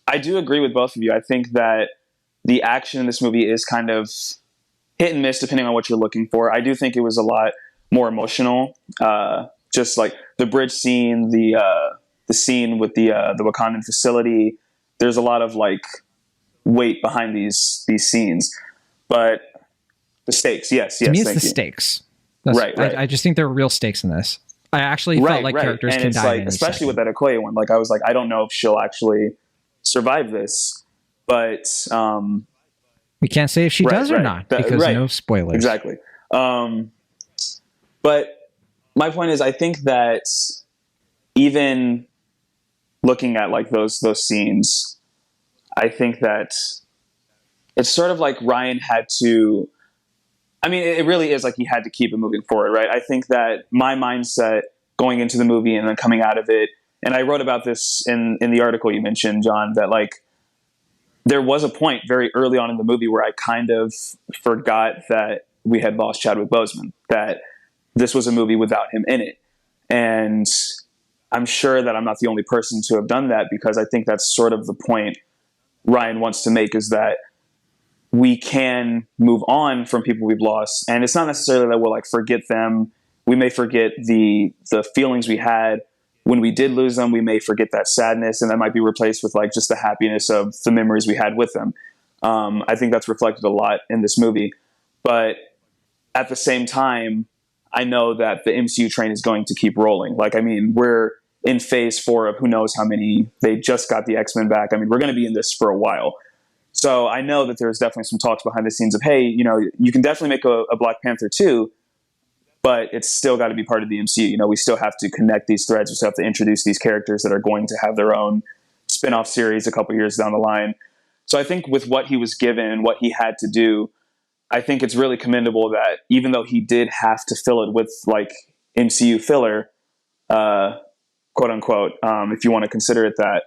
I do agree with both of you. I think that the action in this movie is kind of hit and miss depending on what you're looking for. I do think it was a lot more emotional. Just like the bridge scene, the scene with the Wakandan facility. There's a lot of like weight behind these scenes, but the stakes, yes. To me, it's the stakes. Right. I just think there are real stakes in this. I actually felt like characters and can it's die like, in especially with that Okoye one. Like I was like, I don't know if she'll actually survive this, but we can't say if she does or not because no spoilers. Exactly. But my point is, I think that even looking at like those scenes, I think that it's sort of like Ryan had to. I mean, it really is like he had to keep it moving forward, right? I think that my mindset going into the movie and then coming out of it, and I wrote about this in the article you mentioned, John, that like there was a point very early on in the movie where I kind of forgot that we had lost Chadwick Boseman, that this was a movie without him in it. And I'm sure that I'm not the only person to have done that, because I think that's sort of the point Ryan wants to make, is that we can move on from people we've lost. And it's not necessarily that we'll like forget them. We may forget the feelings we had, when we did lose them, we may forget that sadness, and that might be replaced with like just the happiness of the memories we had with them. I think that's reflected a lot in this movie. But at the same time, I know that the MCU train is going to keep rolling. Like, I mean, we're in phase 4 of who knows how many. They just got the X-Men back. I mean, we're going to be in this for a while. So I know that there's definitely some talks behind the scenes of, hey, you know, you can definitely make a Black Panther 2, but it's still got to be part of the MCU. You know, we still have to connect these threads. We still have to introduce these characters that are going to have their own spin-off series a couple years down the line. So I think with what he was given and what he had to do, I think it's really commendable that even though he did have to fill it with like MCU filler, quote unquote, if you want to consider it that,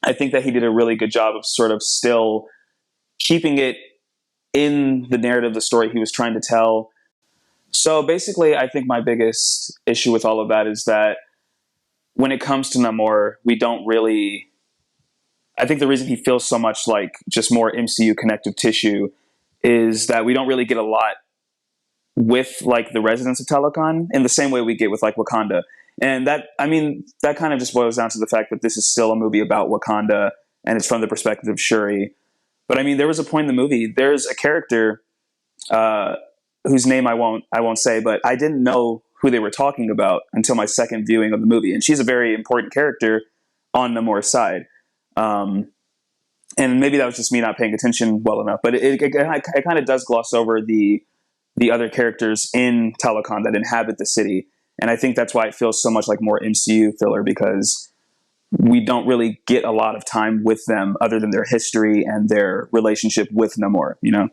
I think that he did a really good job of sort of still keeping it in the narrative of the story he was trying to tell. So basically, I think my biggest issue with all of that is that when it comes to Namor, we don't really... I think the reason he feels so much like just more MCU connective tissue is that we don't really get a lot with like the residents of Telecon in the same way we get with like Wakanda. And that, I mean, that kind of just boils down to the fact that this is still a movie about Wakanda and it's from the perspective of Shuri. But I mean, there was a point in the movie, there's a character whose name I won't say, but I didn't know who they were talking about until my second viewing of the movie. And she's a very important character on Namor's side. And maybe that was just me not paying attention well enough, but it kind of does gloss over the other characters in Telecon that inhabit the city. And I think that's why it feels so much like more MCU filler, because we don't really get a lot of time with them other than their history and their relationship with Namor, you know?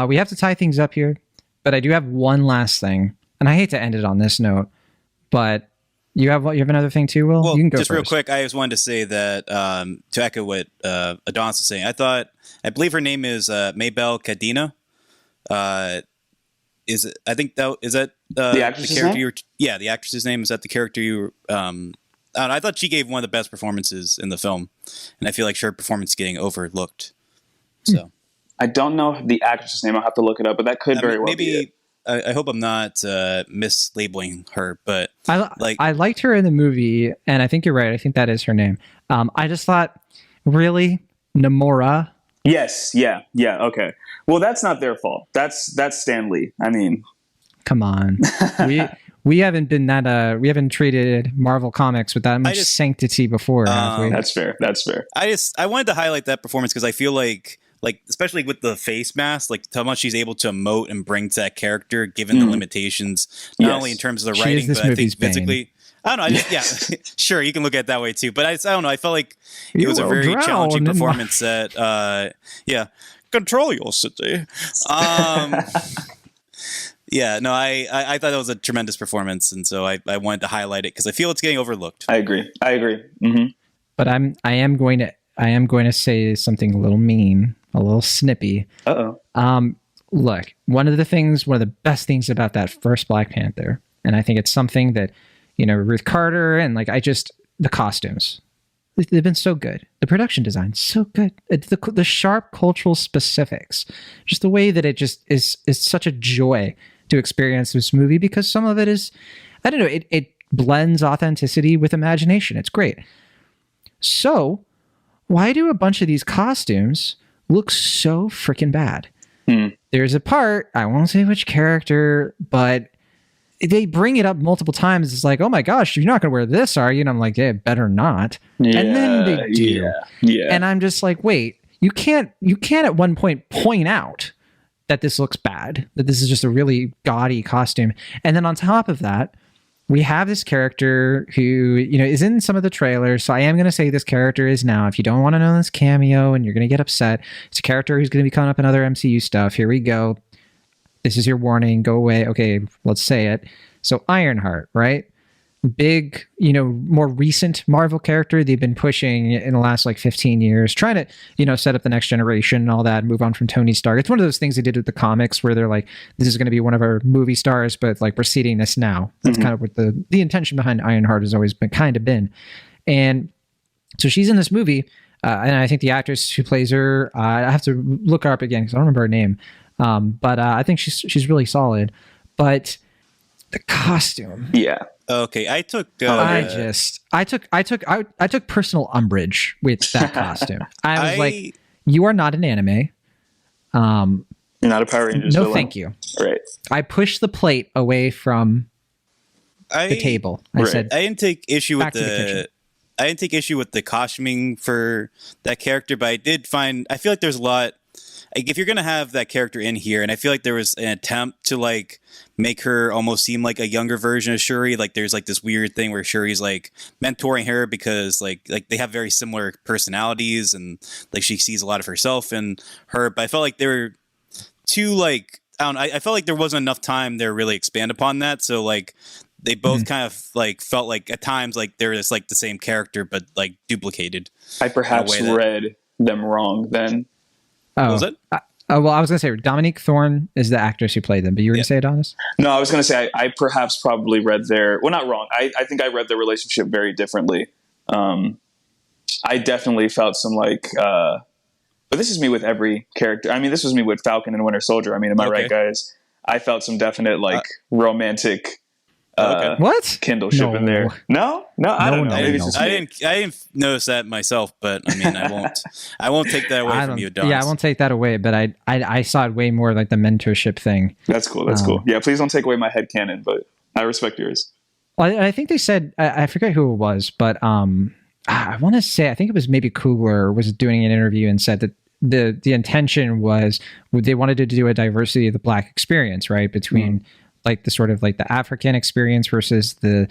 We have to tie things up here, but I do have one last thing, and I hate to end it on this note, but you have another thing too, Will? Well, you can go just first. real quick, I just wanted to say that to echo what Adonis was saying, I believe her name is Maybelle Cadena. Is it? I think that is that the actress's name? The actress's name. Is that the character you? I don't know, I thought she gave one of the best performances in the film, and I feel like her performance is getting overlooked. So I don't know the actress's name. I'll have to look it up, but that could very well be it. I hope I'm not mislabeling her, but I liked her in the movie, and I think you're right. I think that is her name. I just thought, really, Namora? Yes, yeah, okay. Well, that's not their fault. That's Stan Lee. I mean, come on, we haven't been that we haven't treated Marvel Comics with that much sanctity before. Have we? That's fair. I wanted to highlight that performance because I feel like especially with the face mask, like how much she's able to emote and bring to that character, given the limitations, not only in terms of the writing, but I think physically. I don't know. Sure, you can look at it that way too. But I don't know. I felt like it was a very challenging performance. Control your city. I thought that was a tremendous performance, and so I wanted to highlight it because I feel it's getting overlooked. I agree. Mm-hmm. But I am going to say something a little mean, a little snippy. Look, one of the best things about that first Black Panther, and I think it's something that, you know, Ruth Carter and the costumes, they've been so good. The production design, so good. The sharp cultural specifics, just the way that it just is such a joy to experience this movie, because some of it is, I don't know, it blends authenticity with imagination. It's great. So why do a bunch of these costumes look so freaking bad? There's a part, I won't say which character, but they bring it up multiple times. It's like, oh my gosh, you're not going to wear this, are you? And I'm like, yeah, better not. Yeah, and then they do. Yeah. And I'm just like, wait, you can't at one point out that this looks bad, that this is just a really gaudy costume. And then on top of that, we have this character who, you know, is in some of the trailers. So I am going to say this character is now, if you don't want to know this cameo and you're going to get upset, it's a character who's going to be coming up in other MCU stuff. Here we go. This is your warning. Go away. Okay, let's say it. So Ironheart, right? Big, you know, more recent Marvel character they've been pushing in the last 15 years, trying to, you know, set up the next generation and all that, move on from Tony Stark. It's one of those things they did with the comics where they're like, this is going to be one of our movie stars, but we're seeding this now. That's kind of what the intention behind Ironheart has always been. And so she's in this movie, and I think the actress who plays her, I have to look her up again because I don't remember her name. But I think she's really solid. But The costume. Yeah. Okay, I took. I took personal umbrage with that costume. I was like, you are not an anime. You're not a Power Rangers villain. Thank you. Right. I pushed the plate away from the table. I said, I didn't take issue with the I didn't take issue with the costuming for that character, but I feel like there's a lot. Like, if you're gonna have that character in here, and I feel like there was an attempt to like make her almost seem like a younger version of Shuri. Like, there's like this weird thing where Shuri's like mentoring her because like they have very similar personalities, and like she sees a lot of herself in her. But I felt like they were too like, I don't know, I felt like there wasn't enough time there to really expand upon that. So like they both kind of like felt like at times like they're just like the same character but like duplicated. I perhaps read them wrong then. What was it? Well, I was going to say Dominique Thorne is the actress who played them, but you were going to say Adonis? No, I was going to say I perhaps probably read not wrong. I think I read their relationship very differently. I definitely felt some like, but this is me with every character. I mean, this was me with Falcon and Winter Soldier. I mean, am I right, guys? I felt some definite like romantic what kindleship in there. No, I don't know. I didn't notice that myself, but I mean, I won't take that away from you, Adonis. Yeah, I won't take that away, but I saw it way more like the mentorship thing. That's cool. Cool. Yeah, please don't take away my headcanon, but I respect yours. Well, I think they said, I forget who it was, but I want to say, I think it was maybe Coogler was doing an interview and said that the intention was they wanted to do a diversity of the Black experience, right? Between like the sort of like the African experience versus the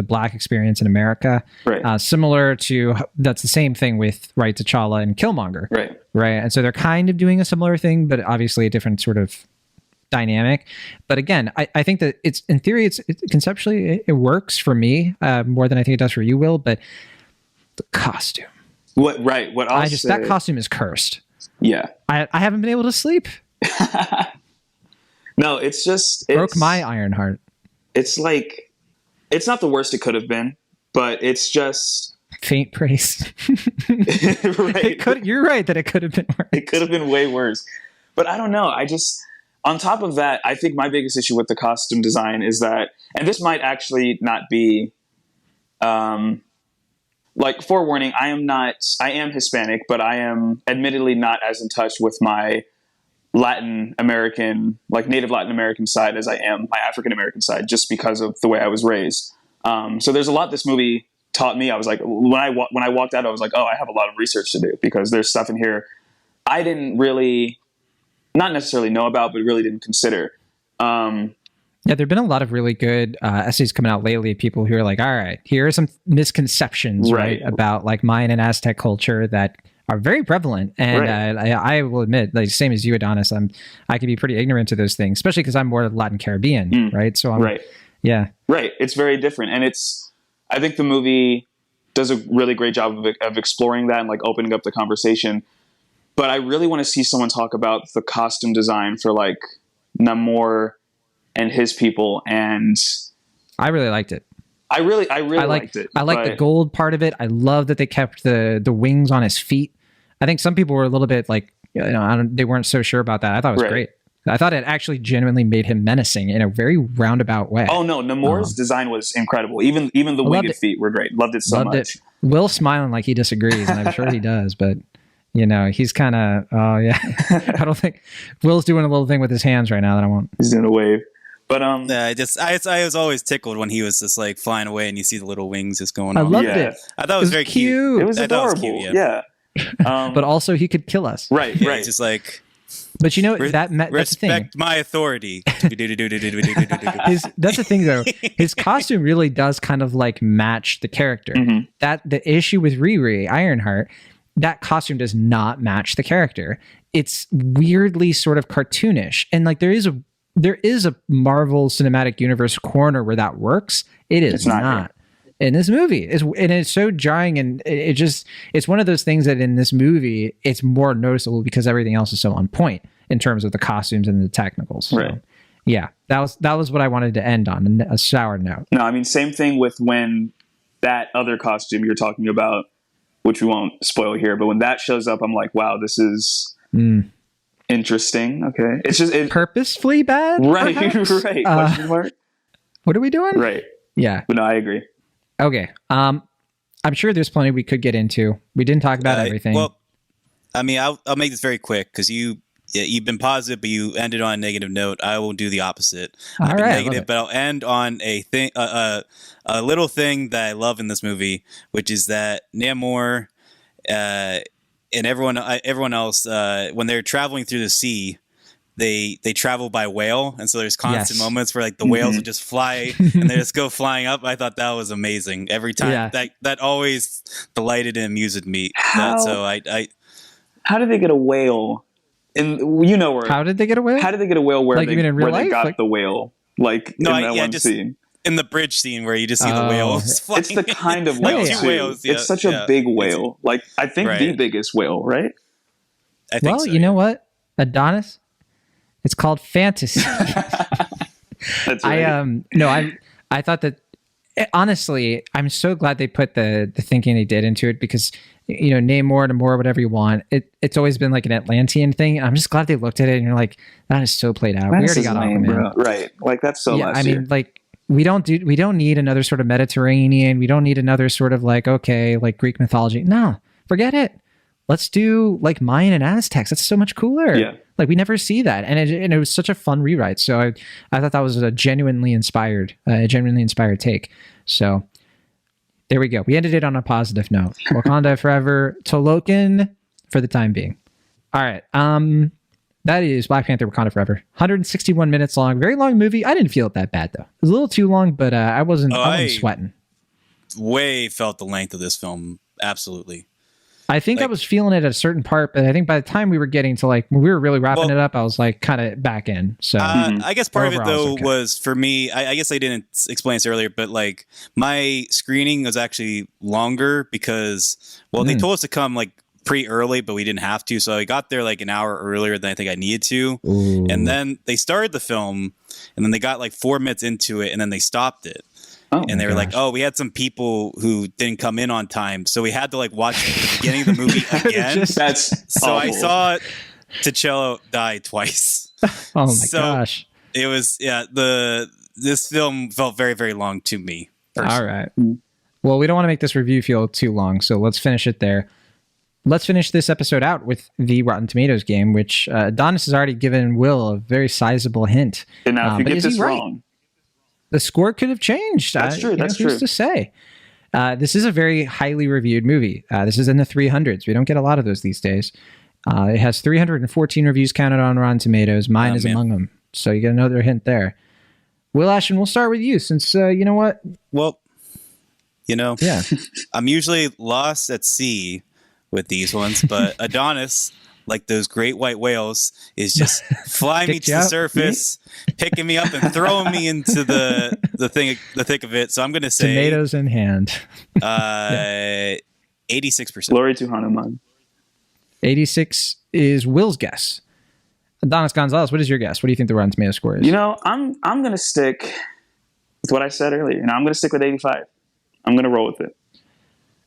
Black experience in America. Right. Similar to, that's the same thing with T'Challa and Killmonger. Right. Right. And so they're kind of doing a similar thing, but obviously a different sort of dynamic. But again, I think that it's, in theory, it's conceptually, it works for me more than I think it does for you, Will, but the costume. What I'll say, that costume is cursed. Yeah. I haven't been able to sleep. No, it's broke my iron heart. It's like, it's not the worst it could have been, but it's just faint praise. Right. You're right that it could have been worse. It could have been way worse. But I don't know. On top of that, I think my biggest issue with the costume design is that, and this might actually not be, like, forewarning, I am Hispanic, but I am admittedly not as in touch with my Latin American, like native Latin American side as I am my African American side, just because of the way I was raised. So there's a lot this movie taught me. I was like, when I walked out, I was like, oh, I have a lot of research to do, because there's stuff in here I didn't really, not necessarily know about, but really didn't consider. Yeah, there have been a lot of really good essays coming out lately. People who are like, all right, here are some misconceptions, right, about like Mayan and Aztec culture that are very prevalent. And I will admit, like, same as you, Adonis, I can be pretty ignorant to those things, especially because I'm more Latin Caribbean, right? So yeah. Right. It's very different. And I think the movie does a really great job of exploring that and like opening up the conversation. But I really want to see someone talk about the costume design for like Namor and his people. And I really liked it. I really liked it. I like the gold part of it. I love that they kept the wings on his feet. I think some people were a little bit like, they weren't so sure about that. I thought it was great. I thought it actually genuinely made him menacing in a very roundabout way. Oh no, Namor's design was incredible. Even the winged feet were great. Loved it so much. Will's smiling like he disagrees, and I'm sure he does, but he's kind of, oh yeah. I don't think Will's doing a little thing with his hands right now that I won't. He's doing a wave. But I was always tickled when he was just like flying away and you see the little wings just going on. I loved it. I thought it was very cute. It was adorable. Cute, yeah. But also he could kill us. Right. Just like. But that's the thing. Respect my authority. That's the thing, though. His costume really does kind of like match the character. Mm-hmm. That the issue with Riri Ironheart, that costume does not match the character. It's weirdly sort of cartoonish, and like there is a Marvel Cinematic Universe corner where that works. It's not in this movie. It's so jarring, and it's one of those things that in this movie it's more noticeable because everything else is so on point in terms of the costumes and the technicals. So, right. Yeah, that was what I wanted to end on, a sour note. No, I mean, same thing with when that other costume you're talking about, which we won't spoil here, but when that shows up, I'm like, wow, this is interesting. Okay, it's just purposefully bad, right? Right? Question mark. What are we doing? Right. Yeah. But no, I agree. Okay. I'm sure there's plenty we could get into. We didn't talk about everything. Well, I mean, I'll make this very quick because you've been positive, but you ended on a negative note. I will do the opposite. All I've been right, negative, but I'll end on a thing, a little thing that I love in this movie, which is that Namor and everyone else, when they're traveling through the sea, they travel by whale, and so there's constant moments where like the whales will just fly and they just go flying up. I thought that was amazing every time. That always delighted and amused me. How did they get a whale? And you know where? How did they get a whale? How did they get a whale? Where like they even in real life? They got the whale? Like in that one scene. In the bridge scene where you just see the whales flying. It's the kind of whale too. Whales, it's such a big whale. Like I think the biggest whale, right? I think so, you know what? Adonis? It's called fantasy. That's right. I thought that honestly, I'm so glad they put the thinking they did into it because Namor, Namor, whatever you want. It's always been like an Atlantean thing. I'm just glad they looked at it and you're like, that is so played out. We already got Aquaman, right? Like that's so. Yeah, I mean, like we don't need another sort of Mediterranean. We don't need another sort of like Greek mythology. No, forget it. Let's do like Mayan and Aztecs. That's so much cooler. Yeah. Like we never see that, and it was such a fun rewrite. So I thought that was a genuinely inspired take. So there we go. We ended it on a positive note. Wakanda forever. Tolokin for the time being. All right. That is Black Panther: Wakanda Forever. 161 minutes long. Very long movie. I didn't feel it that bad though. It was a little too long, but I wasn't sweating. Way felt the length of this film. Absolutely. I think I was feeling it at a certain part, but I think by the time we were getting to when we were really wrapping it up, I was like kind of back in. So I guess part of it though was for me. I guess I didn't explain this earlier, but like my screening was actually longer because they told us to come pretty early, but we didn't have to. So I got there like an hour earlier than I think I needed to. Ooh. And then they started the film, and then they got like 4 minutes into it, and then they stopped it. And they were like, we had some people who didn't come in on time. So we had to watch the beginning of the movie again. So awful. I saw T'Challa die twice. Oh my gosh. It was, this film felt very, very long to me. Personally. All right. Well, we don't want to make this review feel too long, so let's finish it there. Let's finish this episode out with the Rotten Tomatoes game, which Adonis has already given Will a very sizable hint. And now if you get this wrong, the score could have changed. That's true. That's true. Who's to say? This is a very highly reviewed movie. This is in the 300s. We don't get a lot of those these days. It has 314 reviews counted on Rotten Tomatoes. Mine is among them. So you get another hint there. Will Ashton, we'll start with you since, you know what? Well, I'm usually lost at sea with these ones, but Adonis, like those great white whales, is just flying me to the surface, picking me up and throwing me into the thick of it. So I'm going to say tomatoes in hand. 86%. Glory to Hanuman. 86 is Will's guess. Adonis Gonzalez, what is your guess? What do you think the Rotten Tomatoes score is? I'm going to stick with what I said earlier. I'm going to stick with 85. I'm going to roll with it.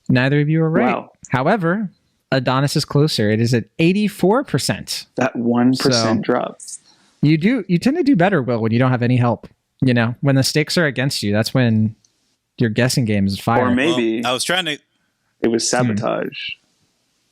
Neither of you are right. Wow. However, Adonis is closer. It is at 84%. That 1% drop. You tend to do better, Will, when you don't have any help. When the stakes are against you, that's when your guessing game is fired. Or maybe I was trying to. It was sabotage.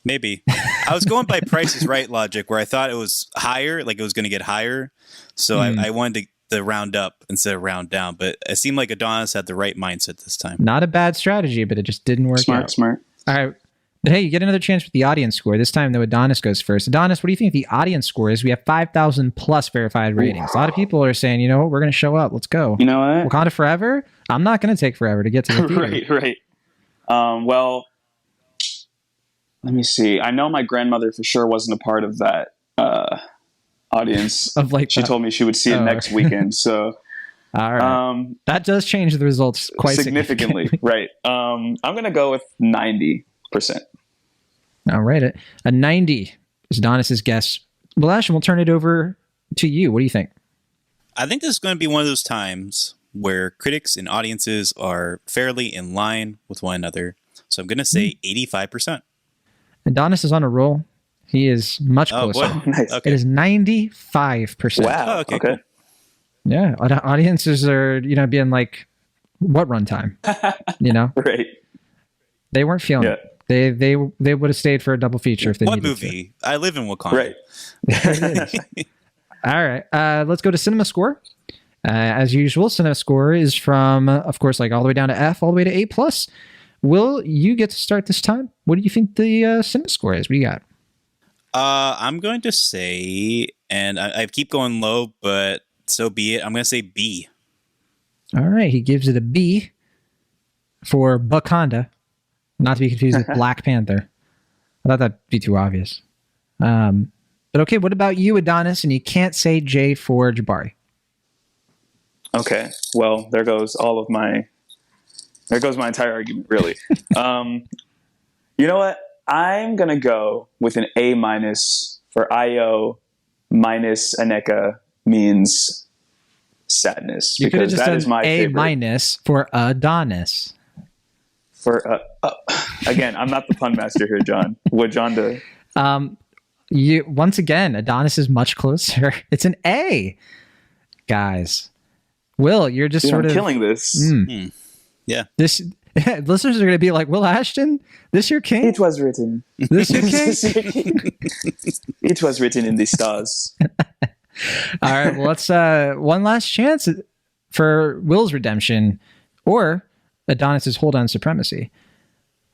Maybe I was going by Price is Right logic, where I thought it was higher, like it was going to get higher. So I wanted to round up instead of round down. But it seemed like Adonis had the right mindset this time. Not a bad strategy, but it just didn't work out. Smart. All right. But hey, you get another chance with the audience score. This time, though, Adonis goes first. Adonis, what do you think the audience score is? We have 5,000 plus verified ratings. A lot of people are saying, you know what, we're going to show up. Let's go. You know what? Wakanda Forever? I'm not going to take forever to get to the theater. Right. Well, let me see. I know my grandmother for sure wasn't a part of that audience. She told me she would see it next weekend. So, all right. That does change the results quite significantly. Right. I'm going to go with 90%. All right. A 90 is Adonis's guess. Balash, we'll turn it over to you. What do you think? I think this is going to be one of those times where critics and audiences are fairly in line with one another. So I'm going to say 85%. Adonis is on a roll. He is much closer. Nice. Okay. It is 95%. Wow. Okay. Yeah, audiences are being like, what runtime? Right. They weren't feeling it. They would have stayed for a double feature if they What needed movie? to. I live in Wakanda. Right. There it is. All right, let's go to cinema score. As usual, cinema score is from, of course, like all the way down to F, all the way to A+. Will, you get to start this time. What do you think the cinema score is? What do you got? I'm going to say, and I keep going low, but so be it. I'm going to say B. All right, he gives it a B for Wakanda, not to be confused with Black Panther. I thought that'd be too obvious. But okay, what about you, Adonis? And you can't say J for Jabari. Okay. Well, there goes my entire argument, really. You know what? I'm going to go with an A- for Io minus Aneka means sadness. You could have because just that done is my A- favorite. for Adonis. For again, I'm not the pun master here, John. What John do? You once again, Adonis is much closer. It's an A, guys. Will, you're just sort I'm of killing this. Yeah. This listeners are going to be like, Will Ashton, this your king? It was written. This your king? It was written in the stars. All right. Well, let's one last chance for Will's redemption or Adonis's hold on supremacy.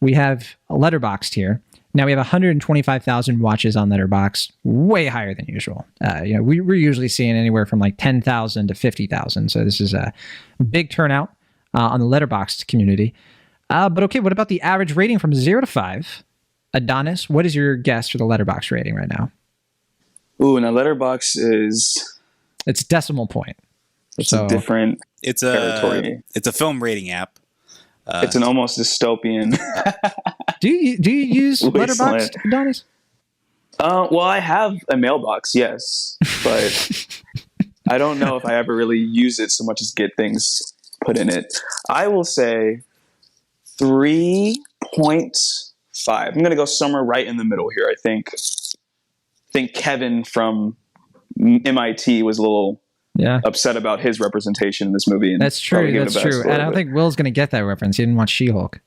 We have a Letterboxd here. Now we have 125,000 watches on Letterboxd, way higher than usual. We're usually seeing anywhere from like 10,000 to 50,000. So this is a big turnout on the Letterboxd community. But okay, what about the average rating from 0 to 5? Adonis, what is your guess for the Letterboxd rating right now? Ooh, now Letterboxd is It's decimal point. a different territory. It's a film rating app. It's an almost dystopian. Do you use Wasteland. Letterboxd, Adonis? Well, I have a mailbox, yes, but I don't know if I ever really use it so much as get things put in it. I will say 3.5. I'm going to go somewhere right in the middle here. I think Kevin from MIT was a little upset about his representation in this movie. And that's true. That's true. And I don't think Will's going to get that reference. He didn't watch She-Hulk.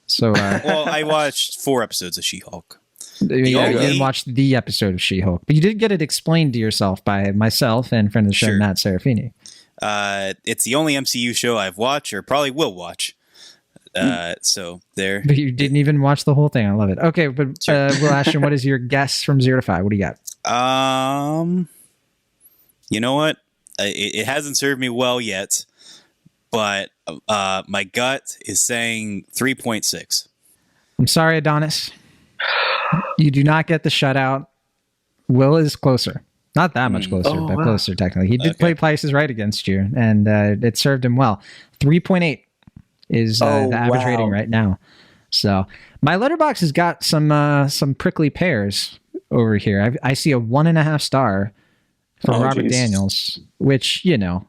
So, well, I watched 4 episodes of She-Hulk. You didn't watch the episode of She-Hulk, but you did get it explained to yourself by myself and friend of the show, Matt Serafini. It's the only MCU show I've watched or probably will watch. So there. But you didn't even watch the whole thing. I love it. Okay, but Will Ashton, what is your guess from 0 to 5? What do you got? You know what? It hasn't served me well yet, but my gut is saying 3.6. I'm sorry, Adonis. You do not get the shutout. Will is closer. Not that much closer, but closer technically. He did play Price is Right against you, and it served him well. 3.8 is the average rating right now. So my Letterboxd has got some prickly pears over here. I see a 1.5 star from Robert Daniels, which,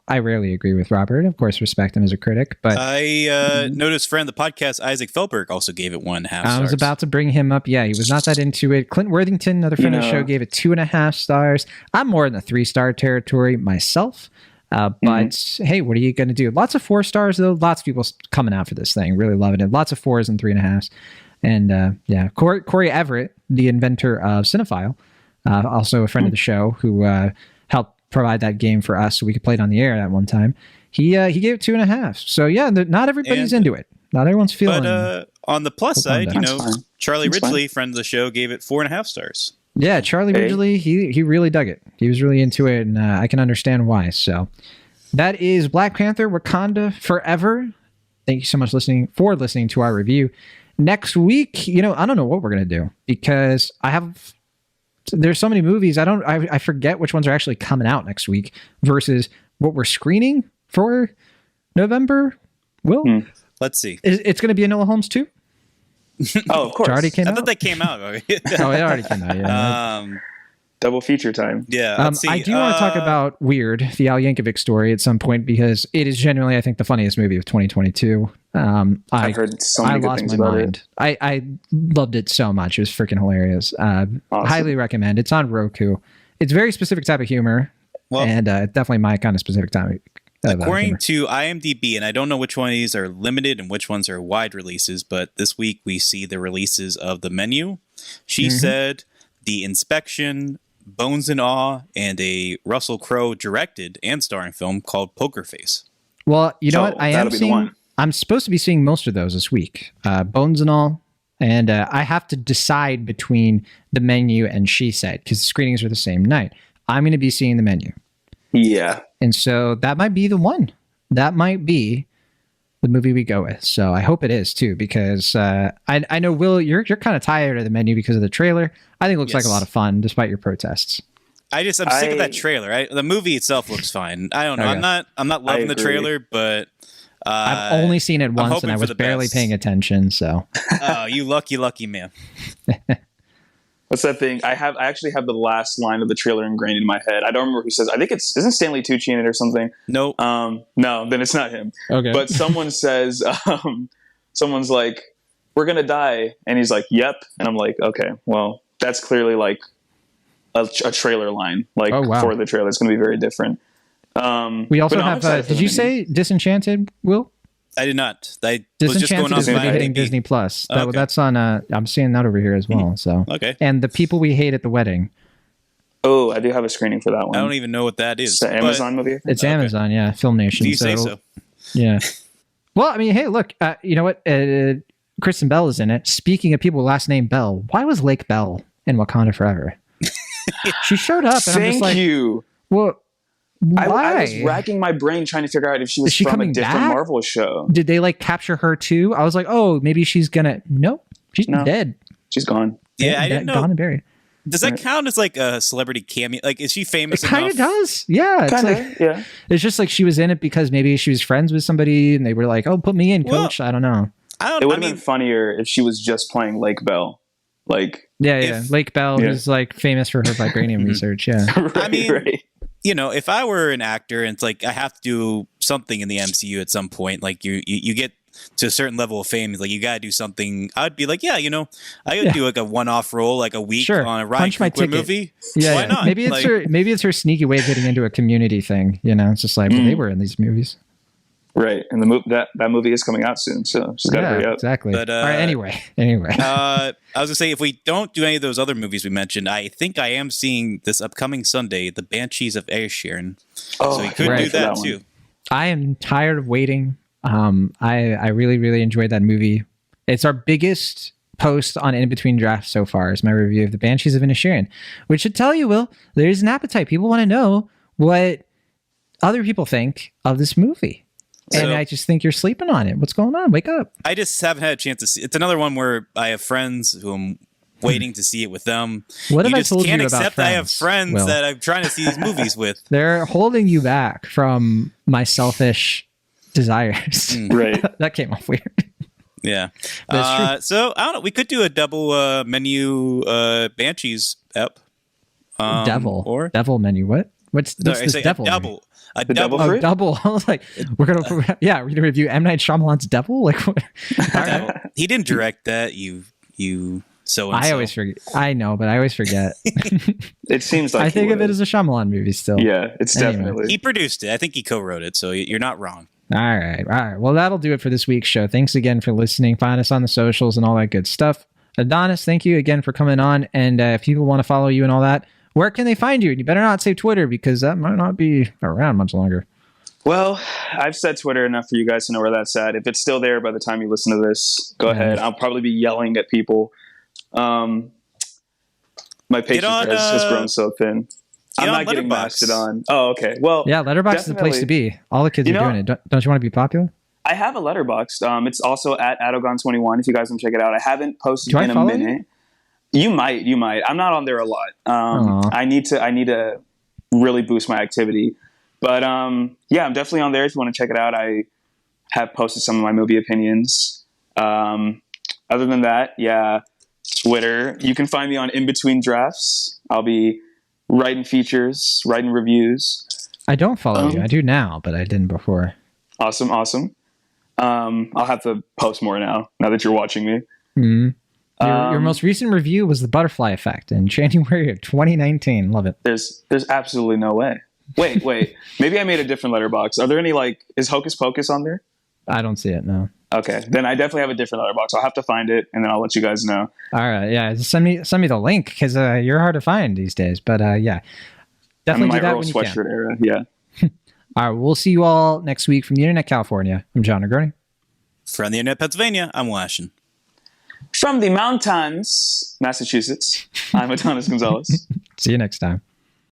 I rarely agree with Robert. Of course, respect him as a critic. But I noticed friend of the podcast, Isaac Felberg, also gave it 1.5 stars. I was about to bring him up. Yeah, he was not that into it. Clint Worthington, another friend of the show, gave it 2.5 stars. I'm more in the 3-star territory myself. But hey, what are you going to do? Lots of 4 stars, though. Lots of people coming out for this thing, really loving it. Lots of 4s and 3.5s. And Corey Everett, the inventor of Cinephile, also a friend of the show who helped provide that game for us so we could play it on the air at one time. He gave it 2.5. So yeah, not everybody's into it. Not everyone's feeling. But on the plus side, Charlie Ridgely, friend of the show, gave it 4.5 stars. Yeah, Charlie Ridgely, he really dug it. He was really into it, and I can understand why. So that is Black Panther: Wakanda Forever. Thank you so much for listening to our review. Next week, I don't know what we're gonna do because there's so many movies. I forget which ones are actually coming out next week versus what we're screening for November. Will let's see. It's going to be Enola Holmes 2? Oh, of course. It already came out? I thought that came out. Oh, it already came out. Yeah. Double feature time. Yeah. Let's see. I do want to talk about Weird, the Al Yankovic story, at some point because it is genuinely, I think, the funniest movie of 2022. I've heard so many good things about it. I loved it so much. It was freaking hilarious. Awesome. Highly recommend. It's on Roku. It's very specific type of humor. Well, and definitely my kind of specific time. According to IMDb, and I don't know which one of these are limited and which ones are wide releases, but this week we see the releases of The Menu, She Said, The Inspection, Bones and Awe, and a Russell Crowe directed and starring film called Poker Face. Well, you know what? I'm supposed to be seeing most of those this week. Bones and All, and I have to decide between The Menu and She Said because the screenings are the same night. I'm going to be seeing The Menu. Yeah. And so that might be the one. That might be the movie we go with. So I hope it is too, because I know, Will, you're kind of tired of The Menu because of the trailer. I think it looks like a lot of fun, despite your protests. I'm sick of that trailer. The movie itself looks fine. I don't know. Okay. I'm not loving the trailer, but I've only seen it once, and I was barely paying attention. So, oh, you lucky man. What's that thing? I actually have the last line of the trailer ingrained in my head. I don't remember who says. I think isn't Stanley Tucci in it or something? Nope. No, then it's not him. Okay. But someone says, someone's like, "We're gonna die," and he's like, "Yep," and I'm like, "Okay, well, that's clearly like a trailer line, like for the trailer. It's gonna be very different." We also have. Did you say Disenchanted, Will? I did not. I was just going off is hitting Disney Plus. That's on. I'm seeing that over here as well. So okay. And The People We Hate at the Wedding. Oh, I do have a screening for that one. I don't even know what that is. It's an Amazon movie. It's Amazon, yeah, Film Nation. Do you say so? Yeah. Well, I mean, hey, look, you know what? Kristen Bell is in it. Speaking of people with last name Bell, why was Lake Bell in Wakanda Forever? She showed up, and I'm just like, thank you. Well. Why? I was racking my brain trying to figure out if she was from a different Marvel show. Did they like capture her too? I was like, oh, maybe she's gonna. Nope, she's dead. She's gone. Yeah, I didn't know. Gone and buried. Does that count as like a celebrity cameo? Like, is she famous enough? It kind of does. Yeah, it's like, yeah. It's just like she was in it because maybe she was friends with somebody, and they were like, "Oh, put me in, coach." I don't know. It would have been funnier if she was just playing Lake Bell. Like, Lake Bell, who's like famous for her vibranium research. Yeah, right. You know, if I were an actor and it's like I have to do something in the MCU at some point, like you get to a certain level of fame, like you got to do something. I'd be like, I could do like a one-off role, like a week on a Ryan Coogler movie. Yeah, why not? Maybe it's her sneaky way of getting into a community thing. You know, it's just like they were in these movies. Right, and that movie is coming out soon, so she's got to hurry up. Exactly. But, all right, anyway. I was gonna say, if we don't do any of those other movies we mentioned, I think I am seeing this upcoming Sunday, The Banshees of Inisherin. So we could do that too. I am tired of waiting. I really, really enjoyed that movie. It's our biggest post on In Between Drafts so far is my review of The Banshees of Inisherin, which should tell you, Will, there's an appetite. People want to know what other people think of this movie. And I just think you're sleeping on it. What's going on? Wake up. I just haven't had a chance to see. It's another one where I have friends who I'm waiting to see it with them. What have I told you about friends? I have friends that I'm trying to see these movies with. They're holding you back from my selfish desires. Right. That came off weird. Yeah. So I don't know. We could do a double menu Banshees ep. Devil menu. What? What's this devil? Double. A double. Oh, double. I was like, we're gonna review M. Night Shyamalan's Devil. Like, what? He didn't direct that. You. So I always forget. I know, but I always forget. It seems like I think of it as a Shyamalan movie still. Yeah, it's definitely. He produced it. I think he co-wrote it, so you're not wrong. All right. Well, that'll do it for this week's show. Thanks again for listening. Find us on the socials and all that good stuff. Adonis, thank you again for coming on. And if people want to follow you and all that, where can they find you? And you better not say Twitter because that might not be around much longer. Well, I've said Twitter enough for you guys to know where that's at. If it's still there by the time you listen to this, go ahead. I'll probably be yelling at people. My patience has grown so thin. I'm not getting Mastodon. Oh, okay. Well, yeah, Letterboxd is the place to be. All the kids are doing it. Don't you want to be popular? I have a Letterboxd. It's also at Adogon21 if you guys want to check it out. I haven't posted in a minute. You might. I'm not on there a lot. I need to really boost my activity. But yeah, I'm definitely on there if you want to check it out. I have posted some of my movie opinions. Other than that, yeah, Twitter. You can find me on In Between Drafts. I'll be writing features, writing reviews. I don't follow you. I do now, but I didn't before. Awesome. I'll have to post more now that you're watching me. Mm-hmm. Your most recent review was The Butterfly Effect in January of 2019. Love it. There's absolutely no way. Wait. Maybe I made a different letterbox. Are there any is Hocus Pocus on there? I don't see it. No. Okay, then I definitely have a different letterbox. I'll have to find it, and then I'll let you guys know. All right, yeah, just send me the link because you're hard to find these days. But yeah, definitely do that when you can. Sweatshirt era, yeah. All right, we'll see you all next week from the Internet California. I'm John Negroni. From the Internet Pennsylvania, I'm Washington. From the mountains, Massachusetts, I'm Adonis Gonzalez. See you next time.